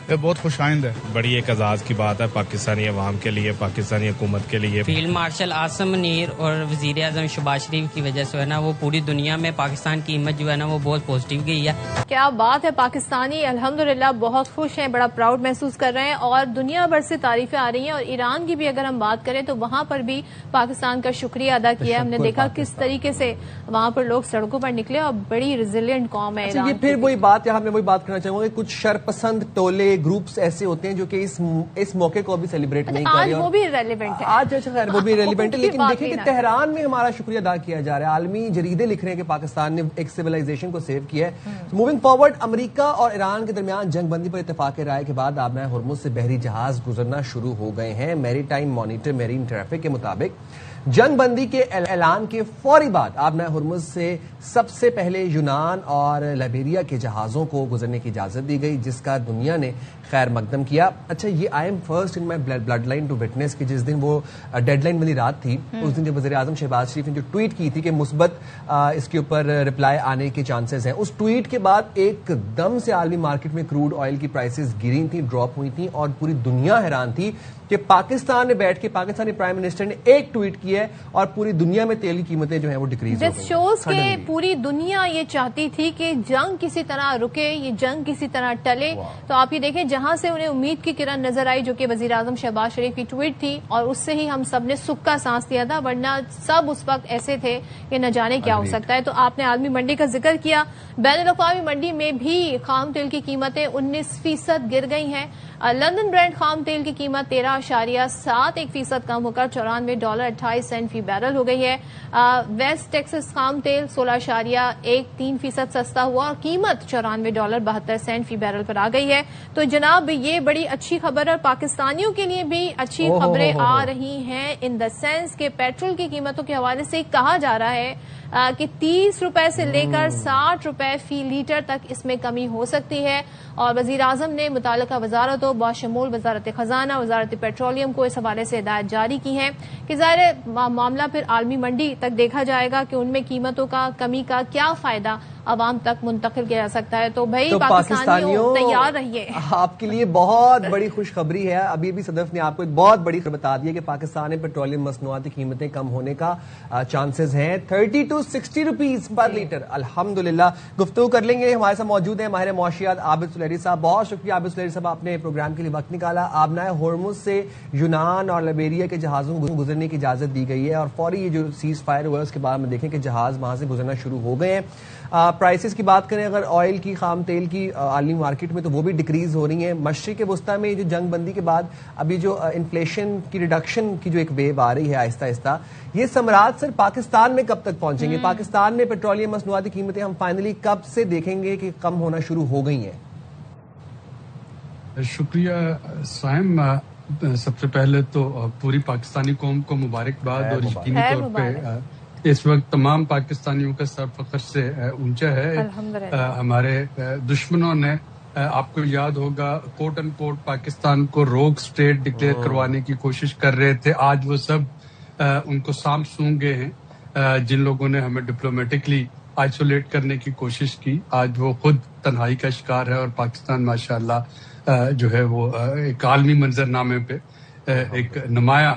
یہ بہت خوش آئند ہے. بڑی ایک اعزاز کی بات ہے پاکستانی عوام کے لیے, پاکستانی حکومت کے لیے. فیلڈ مارشل عاصم منیر اور وزیر اعظم شہباز شریف کی وجہ سے ہے نا وہ پوری دنیا میں پاکستان کی امیج جو ہے نا وہ بہت پازیٹیو گئی ہے. کیا بات ہے, پاکستانی الحمدللہ بہت خوش ہیں, بڑا پراؤڈ محسوس کر رہے ہیں اور دنیا بھر سے تعریفیں آ رہی ہیں. اور ایران کی بھی اگر ہم بات کریں تو وہاں پر بھی پاکستان کا شکریہ ادا کیا ہے. ہم نے دیکھا کس طریقے سے وہاں پر لوگ سڑکوں پر نکلے اور بڑی ریزیلینٹ قوم ہے. یہ پھر وہی بات, یہاں میں وہی بات کرنا چاہوں گا کہ کچھ شرپسند ٹولے گروپس ایسے ہوتے ہیں جو کہ اس موقع کو بھی سیلیبریٹ نہیں کر رہے. آج وہ بھی ریلیونٹ ہے, آج خیر وہ بھی ریلیونٹ ہے, لیکن دیکھیں کہ تہران میں ہمارا شکریہ ادا کیا جا رہا ہے. عالمی جریدے لکھ رہے ہیں کہ پاکستان نے ایک سویلائزیشن کو سیو کیا ہے. موونگ فارورڈ, امریکہ اور ایران کے درمیان جنگ بندی پر اتفاق رائے کے بعد آبنائے ہرمز سے بحری جہاز گزرنا شروع ہو گئے ہیں. میری ٹائم مانیٹر میرین ٹریفک کے مطابق جنگ بندی کے اعلان کے فوری بعد آبنائے ہرمز سے سب سے پہلے یونان اور لائبیریا کے جہازوں کو گزرنے کی اجازت دی گئی, جس کا دنیا نے خیر مقدم کیا. اچھا, یہ I am first in my bloodline to witness کہ جس دن وہ ڈیڈ لائن والی رات تھی اس دن جب وزیر اعظم شہباز شریف نے جو ٹویٹ کی تھی کہ مثبت اس کے اوپر رپلائی آنے کے چانسز ہیں, اس ٹویٹ کے بعد ایک دم سے عالمی مارکیٹ میں کروڈ آئل کی پرائسز گری تھیں, ڈراپ ہوئی تھیں اور پوری دنیا حیران تھی کہ پاکستان میں بیٹھ کے پاکستانی پرائم منسٹر نے ایک ٹویٹ کیا ہے اور پوری دنیا میں تیل کی قیمتیں جو ہیں وہ ڈکریز ہو گئی. جس شوز کہ پوری دنیا یہ چاہتی تھی کہ جنگ کسی طرح رکے, یہ جنگ کسی طرح ٹلے. تو آپ یہ دیکھیں جہاں سے انہیں امید کی کرن نظر آئی جو کہ وزیر اعظم شہباز شریف کی ٹویٹ تھی, اور اس سے ہی ہم سب نے سکھ کا سانس لیا تھا, ورنہ سب اس وقت ایسے تھے کہ نہ جانے کیا ہو سکتا ہے. تو آپ نے عالمی منڈی کا ذکر کیا, بین الاقوامی منڈی میں بھی خام تیل کی قیمتیں 19% گر گئی ہیں. لندن برینڈ خام تیل کی قیمت 13.71% کم ہو کر $94.28 فی بیرل ہو گئی ہے. ویسٹ ٹیکسس خام تیل 16.13% سستا ہوا اور قیمت $94.72 فی بیرل پر آ گئی ہے. تو جناب یہ بڑی اچھی خبر ہے, پاکستانیوں کے لیے بھی اچھی خبریں آ رہی ہیں ان دا سینس کہ پیٹرول کی قیمتوں کے حوالے سے کہا جا رہا ہے کہ 30 روپے سے لے کر 60 روپے فی لیٹر تک اس میں کمی ہو سکتی ہے. اور وزیر اعظم نے متعلقہ وزارتوں بشمول وزارت خزانہ, وزارت پیٹرولیم کو اس حوالے سے ہدایت جاری کی ہیں کہ ظاہر معاملہ پھر عالمی منڈی تک دیکھا جائے گا کہ ان میں قیمتوں کا کمی کا کیا فائدہ عوام تک منتقل کیا جا سکتا ہے. تو بھائی پاکستانیوں تیار رہیے, آپ کے لیے بہت بڑی خوشخبری ہے. ابھی بھی صدف نے آپ کو ایک بہت بڑی خبر بتا دی ہے کہ پاکستان میں پیٹرولیم مصنوعات کی قیمتیں کم ہونے کا چانسز ہیں 30 to 60 روپیز پر لیٹر. الحمدللہ گفتگو کر لیں گے. ہمارے ساتھ موجود ہیں ماہر معاشیات عابد سلیری صاحب. بہت شکریہ عابد سلیری صاحب, آپ نے پروگرام کے لیے وقت نکالا. آبنائے ہرمز سے یونان اور لائبیریا کے جہازوں کو گزرنے کی اجازت دی گئی ہے اور فوری یہ جو سیز فائر ہوا اس کے بعد میں دیکھیں کہ جہاز وہاں سے گزرنا شروع ہو گئے ہیں. پرائسز کی بات کریں اگر آئل کی, خام تیل کی عالمی مارکیٹ میں, تو وہ بھی ڈکریز ہو رہی ہیں. مشرق وسطیٰ میں جو جنگ بندی کے بعد ابھی جو انفلیشن کی ریڈکشن کی جو ایک ویو آ رہی ہے آہستہ آہستہ, یہ ثمرات صرف پاکستان میں کب تک پہنچیں گے؟ پاکستان میں پیٹرولیم مصنوعات کی قیمتیں ہم فائنلی کب سے دیکھیں گے کہ کم ہونا شروع ہو گئی ہیں؟ شکریہ سائم. سب سے پہلے تو پوری پاکستانی قوم کو مبارکباد, اور یقینی طور پہ اس وقت تمام پاکستانیوں کا سر فخر سے اونچا ہے. ہمارے دشمنوں نے, آپ کو یاد ہوگا, کوٹ اینڈ کوٹ پاکستان کو روگ اسٹیٹ ڈکلیئر کروانے کی کوشش کر رہے تھے. آج وہ سب ان کو سانپ سونگ گئے ہیں. جن لوگوں نے ہمیں ڈپلومیٹکلی آئسولیٹ کرنے کی کوشش کی, آج وہ خود تنہائی کا شکار ہے, اور پاکستان ماشاءاللہ جو ہے وہ ایک عالمی منظرنامے پہ ایک نمایاں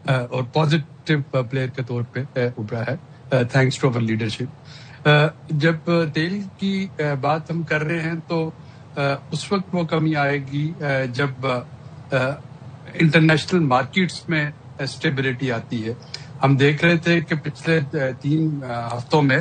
اور پازیٹیو پلیئر کے طور پہ ابھرا ہے, تھینکس ٹو اوور لیڈرشپ. جب تیل کی بات ہم کر رہے ہیں تو اس وقت وہ کمی آئے گی جب انٹرنیشنل مارکیٹس میں اسٹیبلٹی آتی ہے. ہم دیکھ رہے تھے کہ پچھلے 3 ہفتوں میں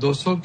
200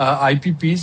IPPs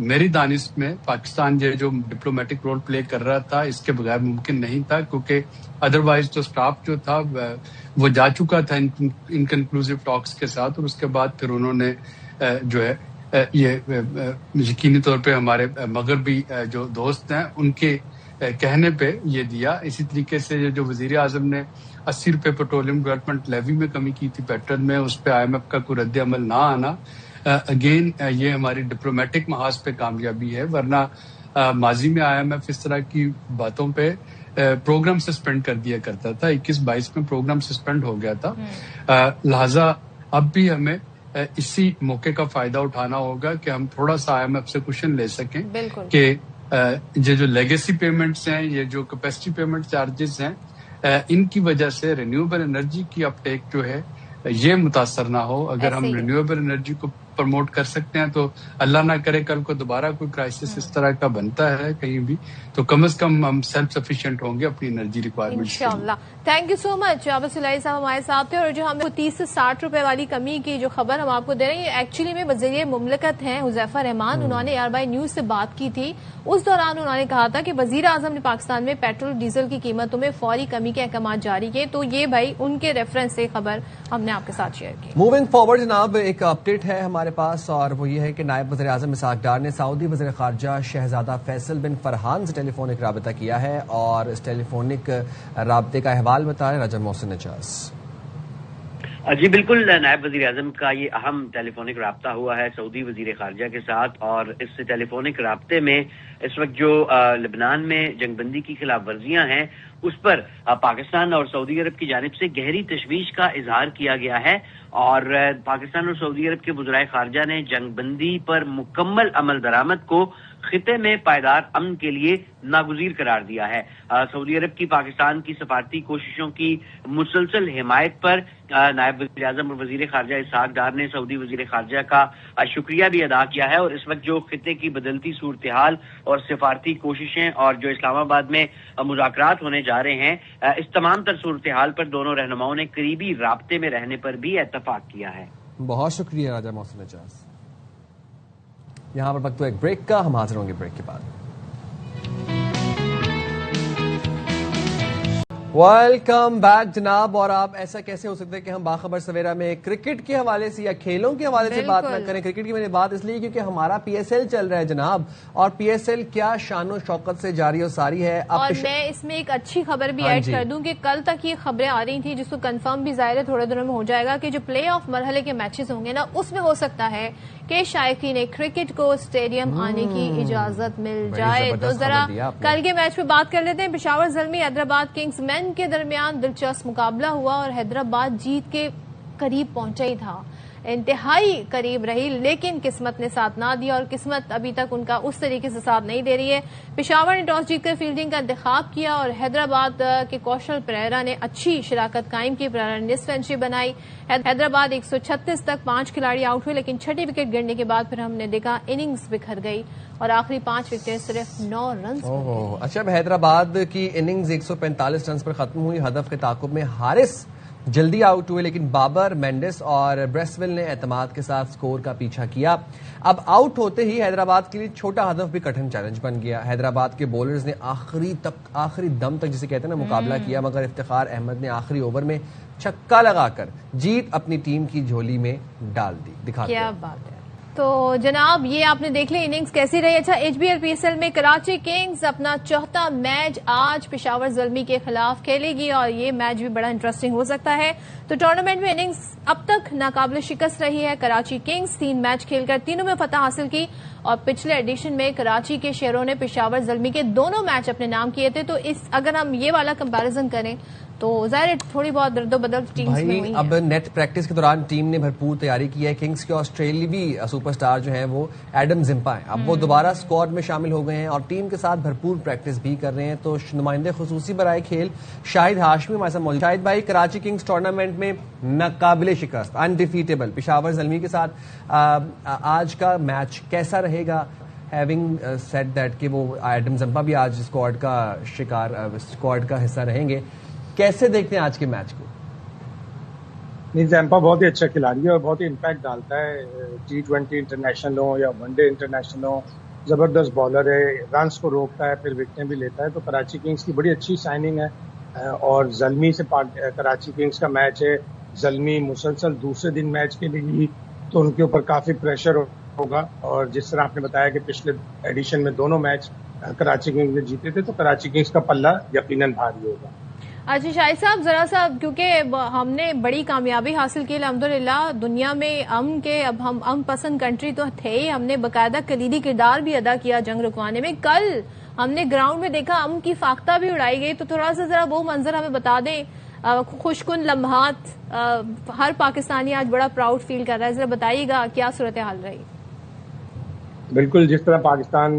میری دانش میں پاکستان یہ جو ڈپلومیٹک رول پلے کر رہا تھا اس کے بغیر ممکن نہیں تھا، کیونکہ ادروائز جو اسٹاف جو تھا وہ جا چکا تھا انکنکلوسو ٹاکس کے ساتھ، اور اس کے بعد پھر انہوں نے جو ہے یہ یقینی طور پہ ہمارے مغربی جو دوست ہیں ان کے کہنے پہ یہ دیا۔ اسی طریقے سے جو وزیر اعظم نے 80 روپے پیٹرولیم ڈیولپمنٹ لیوی میں کمی کی تھی پیٹرول میں، اس پہ آئی ایم ایف کا کوئی رد عمل نہ آنا، اگین یہ ہماری ڈپلومیٹک محاذ پہ کامیابی ہے، ورنہ ماضی میں آئی ایم ایف اس طرح کی باتوں پہ پروگرام سسپینڈ کر دیا کرتا تھا، 21-22 میں پروگرام سسپینڈ ہو گیا تھا۔ لہٰذا اب بھی ہمیں اسی موقع کا فائدہ اٹھانا ہوگا کہ ہم تھوڑا سا آئی ایم ایف سے کوشچن لے سکیں کہ یہ جو لیگیسی پیمنٹس ہیں، یہ جو کیپیسٹی پیمنٹ چارجز ہیں، ان کی وجہ سے رینیویبل انرجی کی اپٹیک جو ہے یہ متاثر نہ ہو۔ اگر ہم رینیویبل انرجی کو پروموٹ کر سکتے ہیں تو اللہ نہ کرے کل کو دوبارہ کوئی کرائسس اس طرح کا بنتا ہے کہیں بھی، تو کم از کم ہم سیلف سفیشینٹ ہوں گے اپنی انرجی ریکوائرمنٹ۔ انشاءاللہ۔ تھینک یو سو مچ عابد سلائی صاحب ہمارے ساتھ تھے، اور جو ہمیں 30 سے 60 روپے والی کمی کی جو خبر ہم آپ کو دے رہے ہیں، ایکچولی میں وزیر مملکت ہیں حذیفہ رحمان، انہوں نے AR بائی نیوز سے بات کی تھی، اس دوران انہوں نے کہا تھا کہ وزیر اعظم نے پاکستان میں پیٹرول ڈیزل کی قیمتوں میں فوری کمی کے احکامات جاری کیے، تو یہ بھائی ان کے ریفرنس سے خبر ہم نے آپ کے ساتھ شیئر کی۔ موونگ فارورڈ جناب، ایک اپڈیٹ ہے ہمارے پاس، اور وہ یہ ہے کہ نائب وزیر اعظم اسحاق ڈار نے سعودی وزیر خارجہ شہزادہ فیصل بن فرحان سے ٹیلی فونک رابطہ کیا ہے، اور اس ٹیلی فونک رابطے کا احوال بتا رہے رجب محسن نجاز۔ جی بالکل، نائب وزیر اعظم کا یہ اہم ٹیلی فونک رابطہ ہوا ہے سعودی وزیر خارجہ کے ساتھ، اور اس ٹیلی فونک رابطے میں اس وقت جو لبنان میں جنگ بندی کی خلاف ورزیاں ہیں اس پر پاکستان اور سعودی عرب کی جانب سے گہری تشویش کا اظہار کیا گیا ہے، اور پاکستان اور سعودی عرب کے وزرائے خارجہ نے جنگ بندی پر مکمل عمل درآمد کو خطے میں پائیدار امن کے لیے ناگزیر قرار دیا ہے۔ سعودی عرب کی پاکستان کی سفارتی کوششوں کی مسلسل حمایت پر نائب وزیر اعظم اور وزیر خارجہ اسحاق ڈار نے سعودی وزیر خارجہ کا شکریہ بھی ادا کیا ہے، اور اس وقت جو خطے کی بدلتی صورتحال اور سفارتی کوششیں اور جو اسلام آباد میں مذاکرات ہونے جا رہے ہیں، اس تمام تر صورتحال پر دونوں رہنماؤں نے قریبی رابطے میں رہنے پر بھی اتفاق کیا ہے۔ بہت شکریہ راجہ محسن نجاز۔ یہاں پر وقت ایک بریک کا، ہم حاضر ہوں گے بریک کے بعد۔ ویلکم بیک جناب، اور آپ ایسا کیسے ہو سکتا ہے کہ ہم باخبر سویرا میں کرکٹ کے حوالے سے یا کھیلوں کے حوالے سے بات نہ کریں؟ کرکٹ کی میں نے بات اس لیے کیونکہ ہمارا PSL چل رہا ہے جناب، اور PSL کیا شان و شوکت سے جاری و ساری ہے۔ اور میں اس میں ایک اچھی خبر بھی ایڈ کر دوں کہ کل تک یہ خبریں آ رہی تھیں، جس کو کنفرم بھی ظاہر ہے تھوڑے دنوں میں ہو جائے گا، کہ جو پلے آف مرحلے کے میچز ہوں گے نا، اس میں ہو سکتا ہے کہ شائقین کرکٹ کو اسٹیڈیم آنے کی اجازت مل جائے۔ تو ذرا کل کے میچ پہ بات کر لیتے ہیں۔ پشاور زلمی حیدرآباد کنگز مین کے درمیان دلچسپ مقابلہ ہوا، اور حیدرآباد جیت کے قریب پہنچا ہی تھا، انتہائی قریب رہی، لیکن قسمت نے ساتھ نہ دیا، اور قسمت ابھی تک ان کا اس طریقے سے ساتھ نہیں دے رہی ہے۔ پشاور نے ٹاس جیت کر فیلڈنگ کا انتخاب کیا، اور حیدرآباد کے کوشل پریرا نے اچھی شراکت قائم کی، پریرا نے نصف سنچری بنائی۔ حیدرآباد 136 تک 5 کھلاڑی آؤٹ ہوئے، لیکن چھٹی وکٹ گرنے کے بعد پھر ہم نے دیکھا اننگز بکھر گئی، اور آخری 5 وکٹیں صرف 9 رنز پر۔ اچھا، حیدرآباد کی اننگز 145 رنز پر ختم ہوئی، ہدف کے تعاقب میں حارث جلدی آؤٹ ہوئے، لیکن بابر، مینڈس اور بریسویل نے اعتماد کے ساتھ سکور کا پیچھا کیا۔ اب آؤٹ ہوتے ہی حیدرآباد کے لیے چھوٹا ہدف بھی کٹھن چیلنج بن گیا۔ حیدرآباد کے بولرز نے آخری دم تک جسے کہتے ہیں نا مقابلہ کیا، مگر افتخار احمد نے آخری اوور میں چھکا لگا کر جیت اپنی ٹیم کی جھولی میں ڈال دی۔ کیا بات ہے۔ تو جناب یہ آپ نے دیکھ لی اننگز کیسی رہی۔ اچھا، HBL PSL میں کراچی کنگز اپنا چوتھا میچ آج پشاور زلمی کے خلاف کھیلے گی، اور یہ میچ بھی بڑا انٹرسٹنگ ہو سکتا ہے۔ تو ٹورنامنٹ میں اننگز اب تک ناقابل شکست رہی ہے کراچی کنگز، 3 میچ کھیل کر تینوں میں فتح حاصل کی، اور پچھلے ایڈیشن میں کراچی کے شہروں نے پشاور زلمی کے دونوں میچ اپنے نام کیے تھے۔ تو اگر ہم یہ والا کمپیریزن کریں تو ظاہر تھوڑی بہت درد و بدل ٹیمز میں ہوئی ہے۔ اب نیٹ پریکٹس کے دوران ٹیم نے بھرپور تیاری کی ہے۔ کنگز کے آسٹریلیوی سپر سٹار جو ہیں وہ ایڈم زمپا ہیں، اب وہ دوبارہ اسکواڈ میں شامل ہو گئے ہیں، اور ٹیم کے ساتھ بھرپور پریکٹس بھی کر رہے ہیں۔ تو نمائندے خصوصی برائے کھیل شاہد ہاشمی ہمارے ساتھ موجود۔ شاہد بھائی، کراچی کنگز ٹورنامنٹ میں ناقابل شکست، انڈیفیٹیبل پشاور زلمی کے ساتھ آج کا میچ کیسا رہے گا؟ ہیونگ سیڈ دیٹ کہ وہ ایڈم زمپا بھی آج اسکواڈ کا حصہ رہیں گے، کیسے دیکھتے ہیں آج کے میچ کو؟ زیمپا بہت ہی اچھا کھلاڑی ہے اور بہت ہی امپیکٹ ڈالتا ہے. T20 انٹرنیشنل ہو یا ون ڈے انٹرنیشنل ہو, زبردست بالر ہے, رنس کو روکتا ہے پھر وکٹیں بھی لیتا ہے. تو کراچی کنگز کی بڑی اچھی سائننگ ہے. اور زلمی سے کراچی کنگز کا میچ ہے. زلمی مسلسل دوسرے دن میچ کے لیے, تو ان کے اوپر کافی پریشر ہوگا. اور جس طرح آپ نے بتایا کہ پچھلے ایڈیشن میں دونوں میچ کراچی کنگز نے جیتے تھے, تو کراچی کنگز کا پلہ یقیناً بھاری ہوگا. اچھا شاہد صاحب, ذرا سا کیونکہ ہم نے بڑی کامیابی حاصل کی الحمدللہ دنیا میں امن کے, اب ہم امن پسند کنٹری تو تھے ہی, ہم نے باقاعدہ کلیدی کردار بھی ادا کیا جنگ رکوانے میں. کل ہم نے گراؤنڈ میں دیکھا امن کی فاختہ بھی اڑائی گئی, تو تھوڑا سا ذرا وہ منظر ہمیں بتا دیں, خوشکن لمحات, ہر پاکستانی آج بڑا پراؤڈ فیل کر رہا ہے, ذرا بتائیے گا کیا صورتحال رہی؟ بالکل, جس طرح پاکستان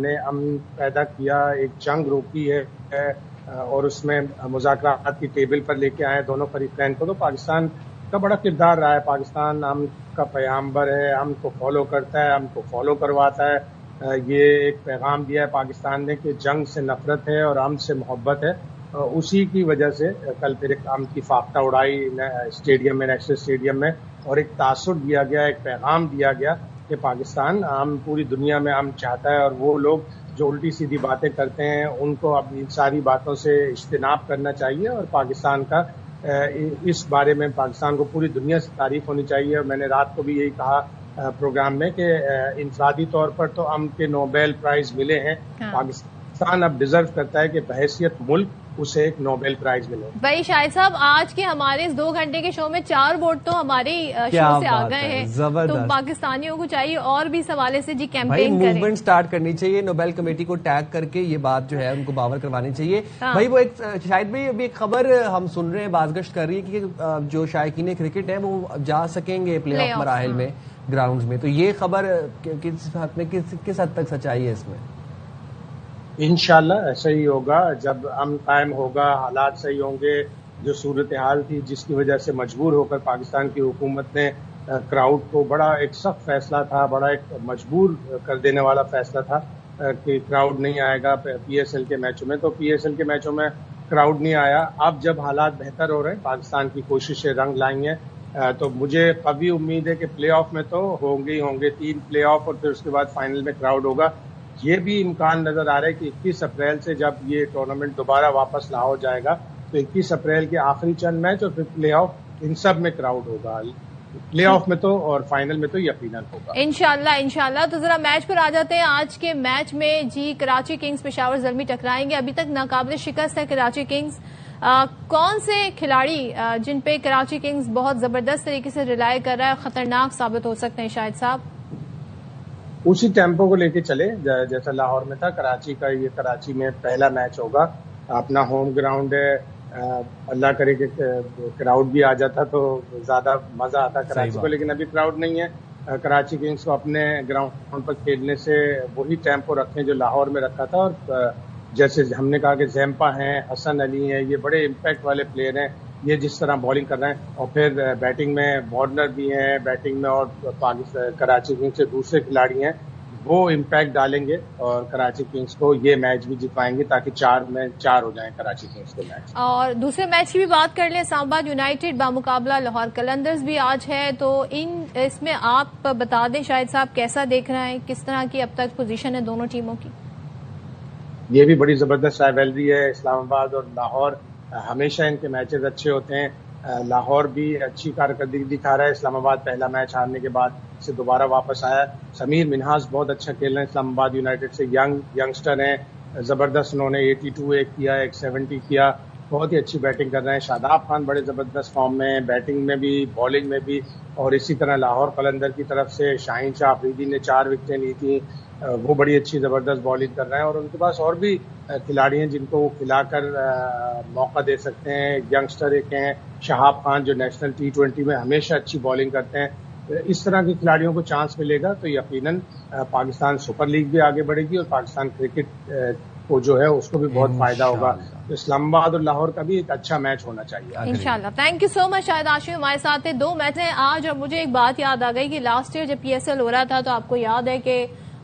نے امن پیدا کیا, ایک جنگ روکی ہے اور اس میں مذاکرات کی ٹیبل پر لے کے آئے دونوں فریقین کو, تو پاکستان کا بڑا کردار رہا ہے. پاکستان امن کا پیغامبر ہے, امن کو فالو کرتا ہے, امن کو فالو کرواتا ہے. یہ ایک پیغام دیا ہے پاکستان نے کہ جنگ سے نفرت ہے اور امن سے محبت ہے. اسی کی وجہ سے کل پھر ایک امن کی فاختہ اڑائی اسٹیڈیم میں, نیشنل اسٹیڈیم میں, اور ایک تاثر دیا گیا, ایک پیغام دیا گیا کہ پاکستان امن پوری دنیا میں امن چاہتا ہے. اور وہ لوگ جو الٹی سیدھی باتیں کرتے ہیں ان کو اپنی ساری باتوں سے اجتناب کرنا چاہیے, اور پاکستان کا اس بارے میں پاکستان کو پوری دنیا سے تعریف ہونی چاہیے. اور میں نے رات کو بھی یہی کہا پروگرام میں کہ انفرادی طور پر تو امن کے نوبیل پرائز ملے ہیں, پاکستان اب ڈیزرو کرتا ہے کہ بحیثیت ملک اسے ایک نوبیل پرائز ملے. بھائی شاہد صاحب, آج کے ہمارے اس 2 گھنٹے کے شو میں 4 ووٹ تو ہمارے شو سے آ گئے ہیں, تو پاکستانیوں کو چاہیے اور بھی اس حوالے سے جی کیمپین کریں, موومنٹ سٹارٹ کرنی چاہیے, نوبیل کمیٹی کو ٹیگ کر کے یہ بات جو ہے ان کو باور کروانی چاہیے. بھائی وہ ایک شاید بھائی ابھی ایک خبر ہم سن رہے ہیں, بازگشت کر رہی ہے کہ جو شائقین کرکٹ ہیں وہ جا سکیں گے پلے آف مراحل میں گراؤنڈز میں, تو یہ خبر کس حد تک سچائی ہے اس میں؟ انشاءاللہ ایسا ہی ہوگا. جب امن قائم ہوگا, حالات صحیح ہوں گے. جو صورتحال تھی جس کی وجہ سے مجبور ہو کر پاکستان کی حکومت نے کراؤڈ کو, بڑا ایک سخت فیصلہ تھا, بڑا ایک مجبور کر دینے والا فیصلہ تھا کہ کراؤڈ نہیں آئے گا پی ایس ایل کے میچوں میں, تو پی ایس ایل کے میچوں میں کراؤڈ نہیں آیا. اب جب حالات بہتر ہو رہے ہیں, پاکستان کی کوششیں رنگ لائیں ہیں, تو مجھے قوی امید ہے کہ پلے آف میں تو ہوں گے ہی ہوں گے, 3 پلے آف اور پھر اس کے بعد فائنل میں کراؤڈ ہوگا. یہ بھی امکان نظر آ رہا ہے کہ 21 اپریل سے جب یہ ٹورنامنٹ دوبارہ واپس لاہور جائے گا, تو 21 اپریل کے آخری چند میچ اور پھر پلے آف, ان سب میں کراؤڈ ہوگا. پلے آف میں تو اور فائنل میں تو یقیناً ہوگا انشاءاللہ. تو ذرا میچ پر آ جاتے ہیں. آج کے میچ میں جی کراچی کنگز پشاور زلمی ٹکرائیں گے. ابھی تک ناقابل شکست ہے کراچی کنگز. کون سے کھلاڑی جن پہ کراچی کنگز بہت زبردست طریقے سے ریلائی کر رہا ہے, خطرناک ثابت ہو سکتے ہیں شاہد صاحب؟ اسی ٹیمپو کو لے کے چلے جیسا لاہور میں تھا. کراچی کا یہ کراچی میں پہلا میچ ہوگا, اپنا ہوم گراؤنڈ ہے. اللہ کرے کہ کراؤڈ بھی آ جاتا تو زیادہ مزہ آتا کراچی کو, لیکن ابھی کراؤڈ نہیں ہے. کراچی کنگز کو اپنے گراؤنڈ پر کھیلنے سے وہی ٹیمپو رکھیں جو لاہور میں رکھا تھا. اور جیسے ہم نے کہا کہ زیمپا ہیں, حسن علی ہیں, یہ بڑے امپیکٹ والے پلیئر ہیں. یہ جس طرح بالنگ کر رہے ہیں, اور پھر بیٹنگ میں وارنر بھی ہیں بیٹنگ میں, اور کراچی کنگز سے دوسرے کھلاڑی ہیں, وہ امپیکٹ ڈالیں گے اور کراچی کنگز کو یہ میچ بھی جتوائیں گے, تاکہ 4 ہو جائیں کراچی کنگز کے میچ. اور دوسرے میچ کی بھی بات کر لیں, اسلام آباد یونائیٹڈ بامقابلہ لاہور قلندرز بھی آج ہے, تو اس میں آپ بتا دیں شاہد صاحب کیسا دیکھ رہے ہیں, کس طرح کی اب تک پوزیشن ہے دونوں ٹیموں کی؟ یہ بھی بڑی زبردست رائیولری ہے. اسلام آباد اور لاہور ہمیشہ ان کے میچز اچھے ہوتے ہیں. لاہور بھی اچھی کارکردگی دکھا رہا ہے. اسلام آباد پہلا میچ ہارنے کے بعد سے دوبارہ واپس آیا. سمیر منہاس بہت اچھا کھیل رہے ہیں اسلام آباد یونائیٹڈ سے, ینگسٹر ہیں, زبردست. انہوں نے 82 ایک کیا, 170 کیا, بہت ہی اچھی بیٹنگ کر رہے ہیں. شاداب خان بڑے زبردست فارم میں ہیں, بیٹنگ میں بھی بالنگ میں بھی. اور اسی طرح لاہور قلندر کی طرف سے شاہین شاہ افریدی نے 4 وکٹیں لی تھیں, وہ بڑی اچھی زبردست بالنگ کر رہے ہیں. اور ان کے پاس اور بھی کھلاڑی ہیں جن کو وہ کھلا کر موقع دے سکتے ہیں. ینگسٹر ایک ہیں شہاب خان جو نیشنل T20 میں ہمیشہ اچھی بالنگ کرتے ہیں. اس طرح کے کھلاڑیوں کو چانس ملے گا تو یقیناً پاکستان سپر لیگ بھی آگے بڑھے گی, اور پاکستان کرکٹ کو جو ہے اس کو بھی بہت فائدہ ہوگا. تو اسلام آباد اور لاہور کا بھی ایک اچھا میچ ہونا چاہیے انشاءاللہ. تھینک یو سو مچ شاہد ہاشمی, ہمارے ساتھ ہیں. 2 میچ ہیں آج, اور مجھے ایک بات یاد آ گئی کہ لاسٹ ایئر جب PSL ہو رہا تھا تو آپ کو یاد ہے کہ